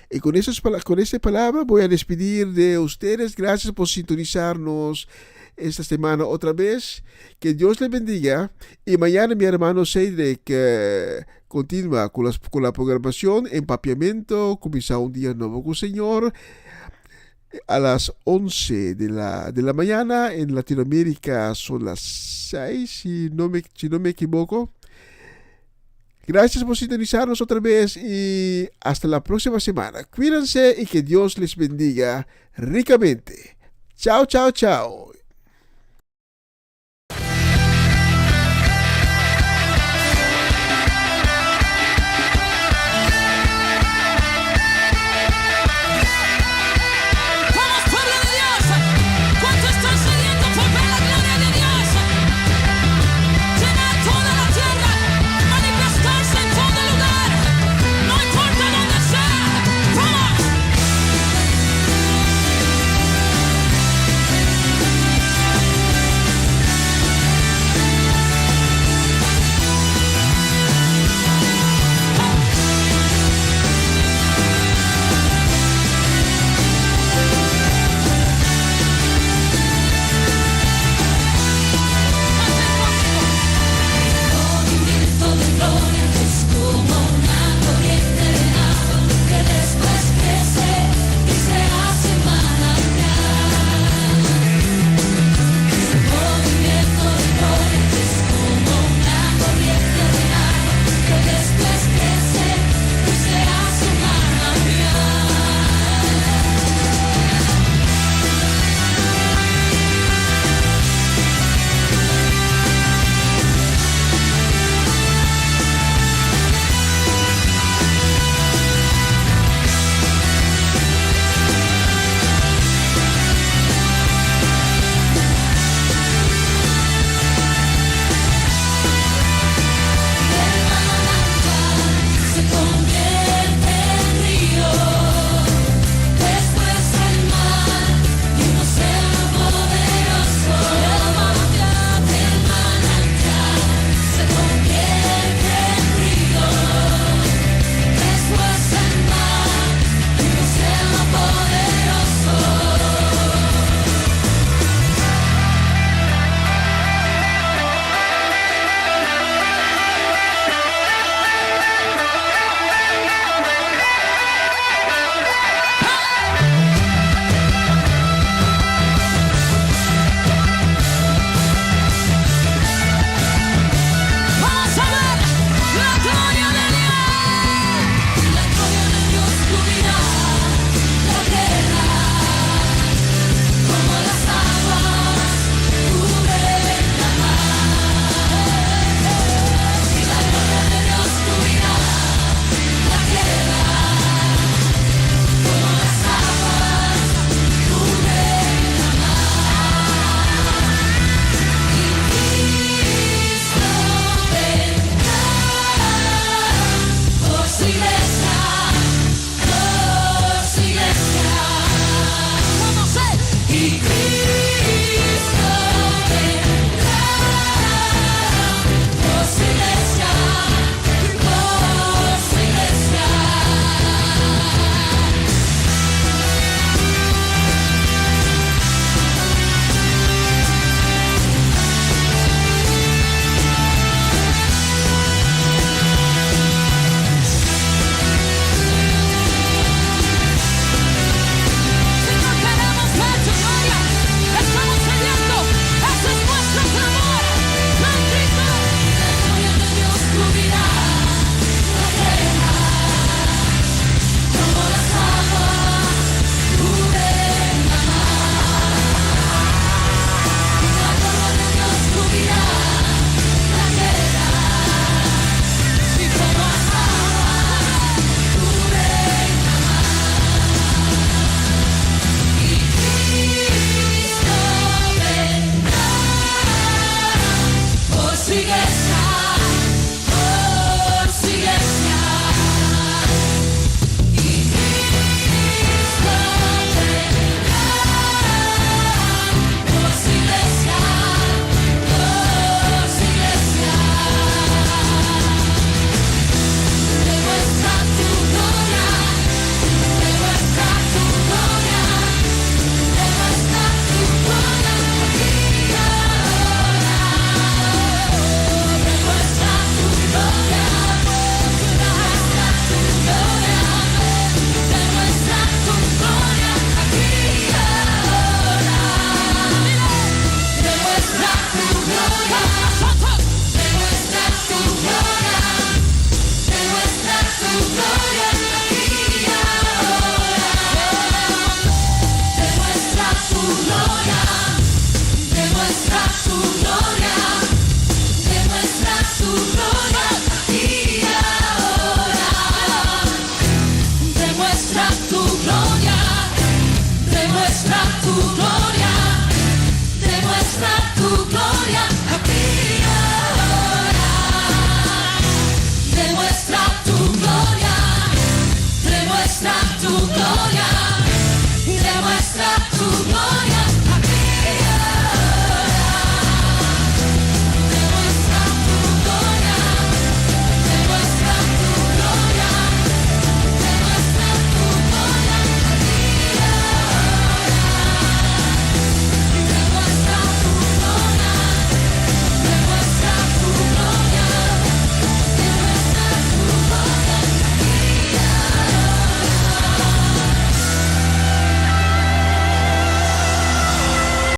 Y con esa palabra voy a despedir de ustedes. Gracias por sintonizarnos esta semana otra vez. Que Dios les bendiga. Y mañana mi hermano Cedric continúa con la programación Empapiamiento, Comenzar un día nuevo con el Señor, a las 11 de la mañana. En Latinoamérica son las 6, si no me equivoco. Gracias por sintonizarnos otra vez y hasta la próxima semana. Cuídense y que Dios les bendiga ricamente. Chao, chao, chao.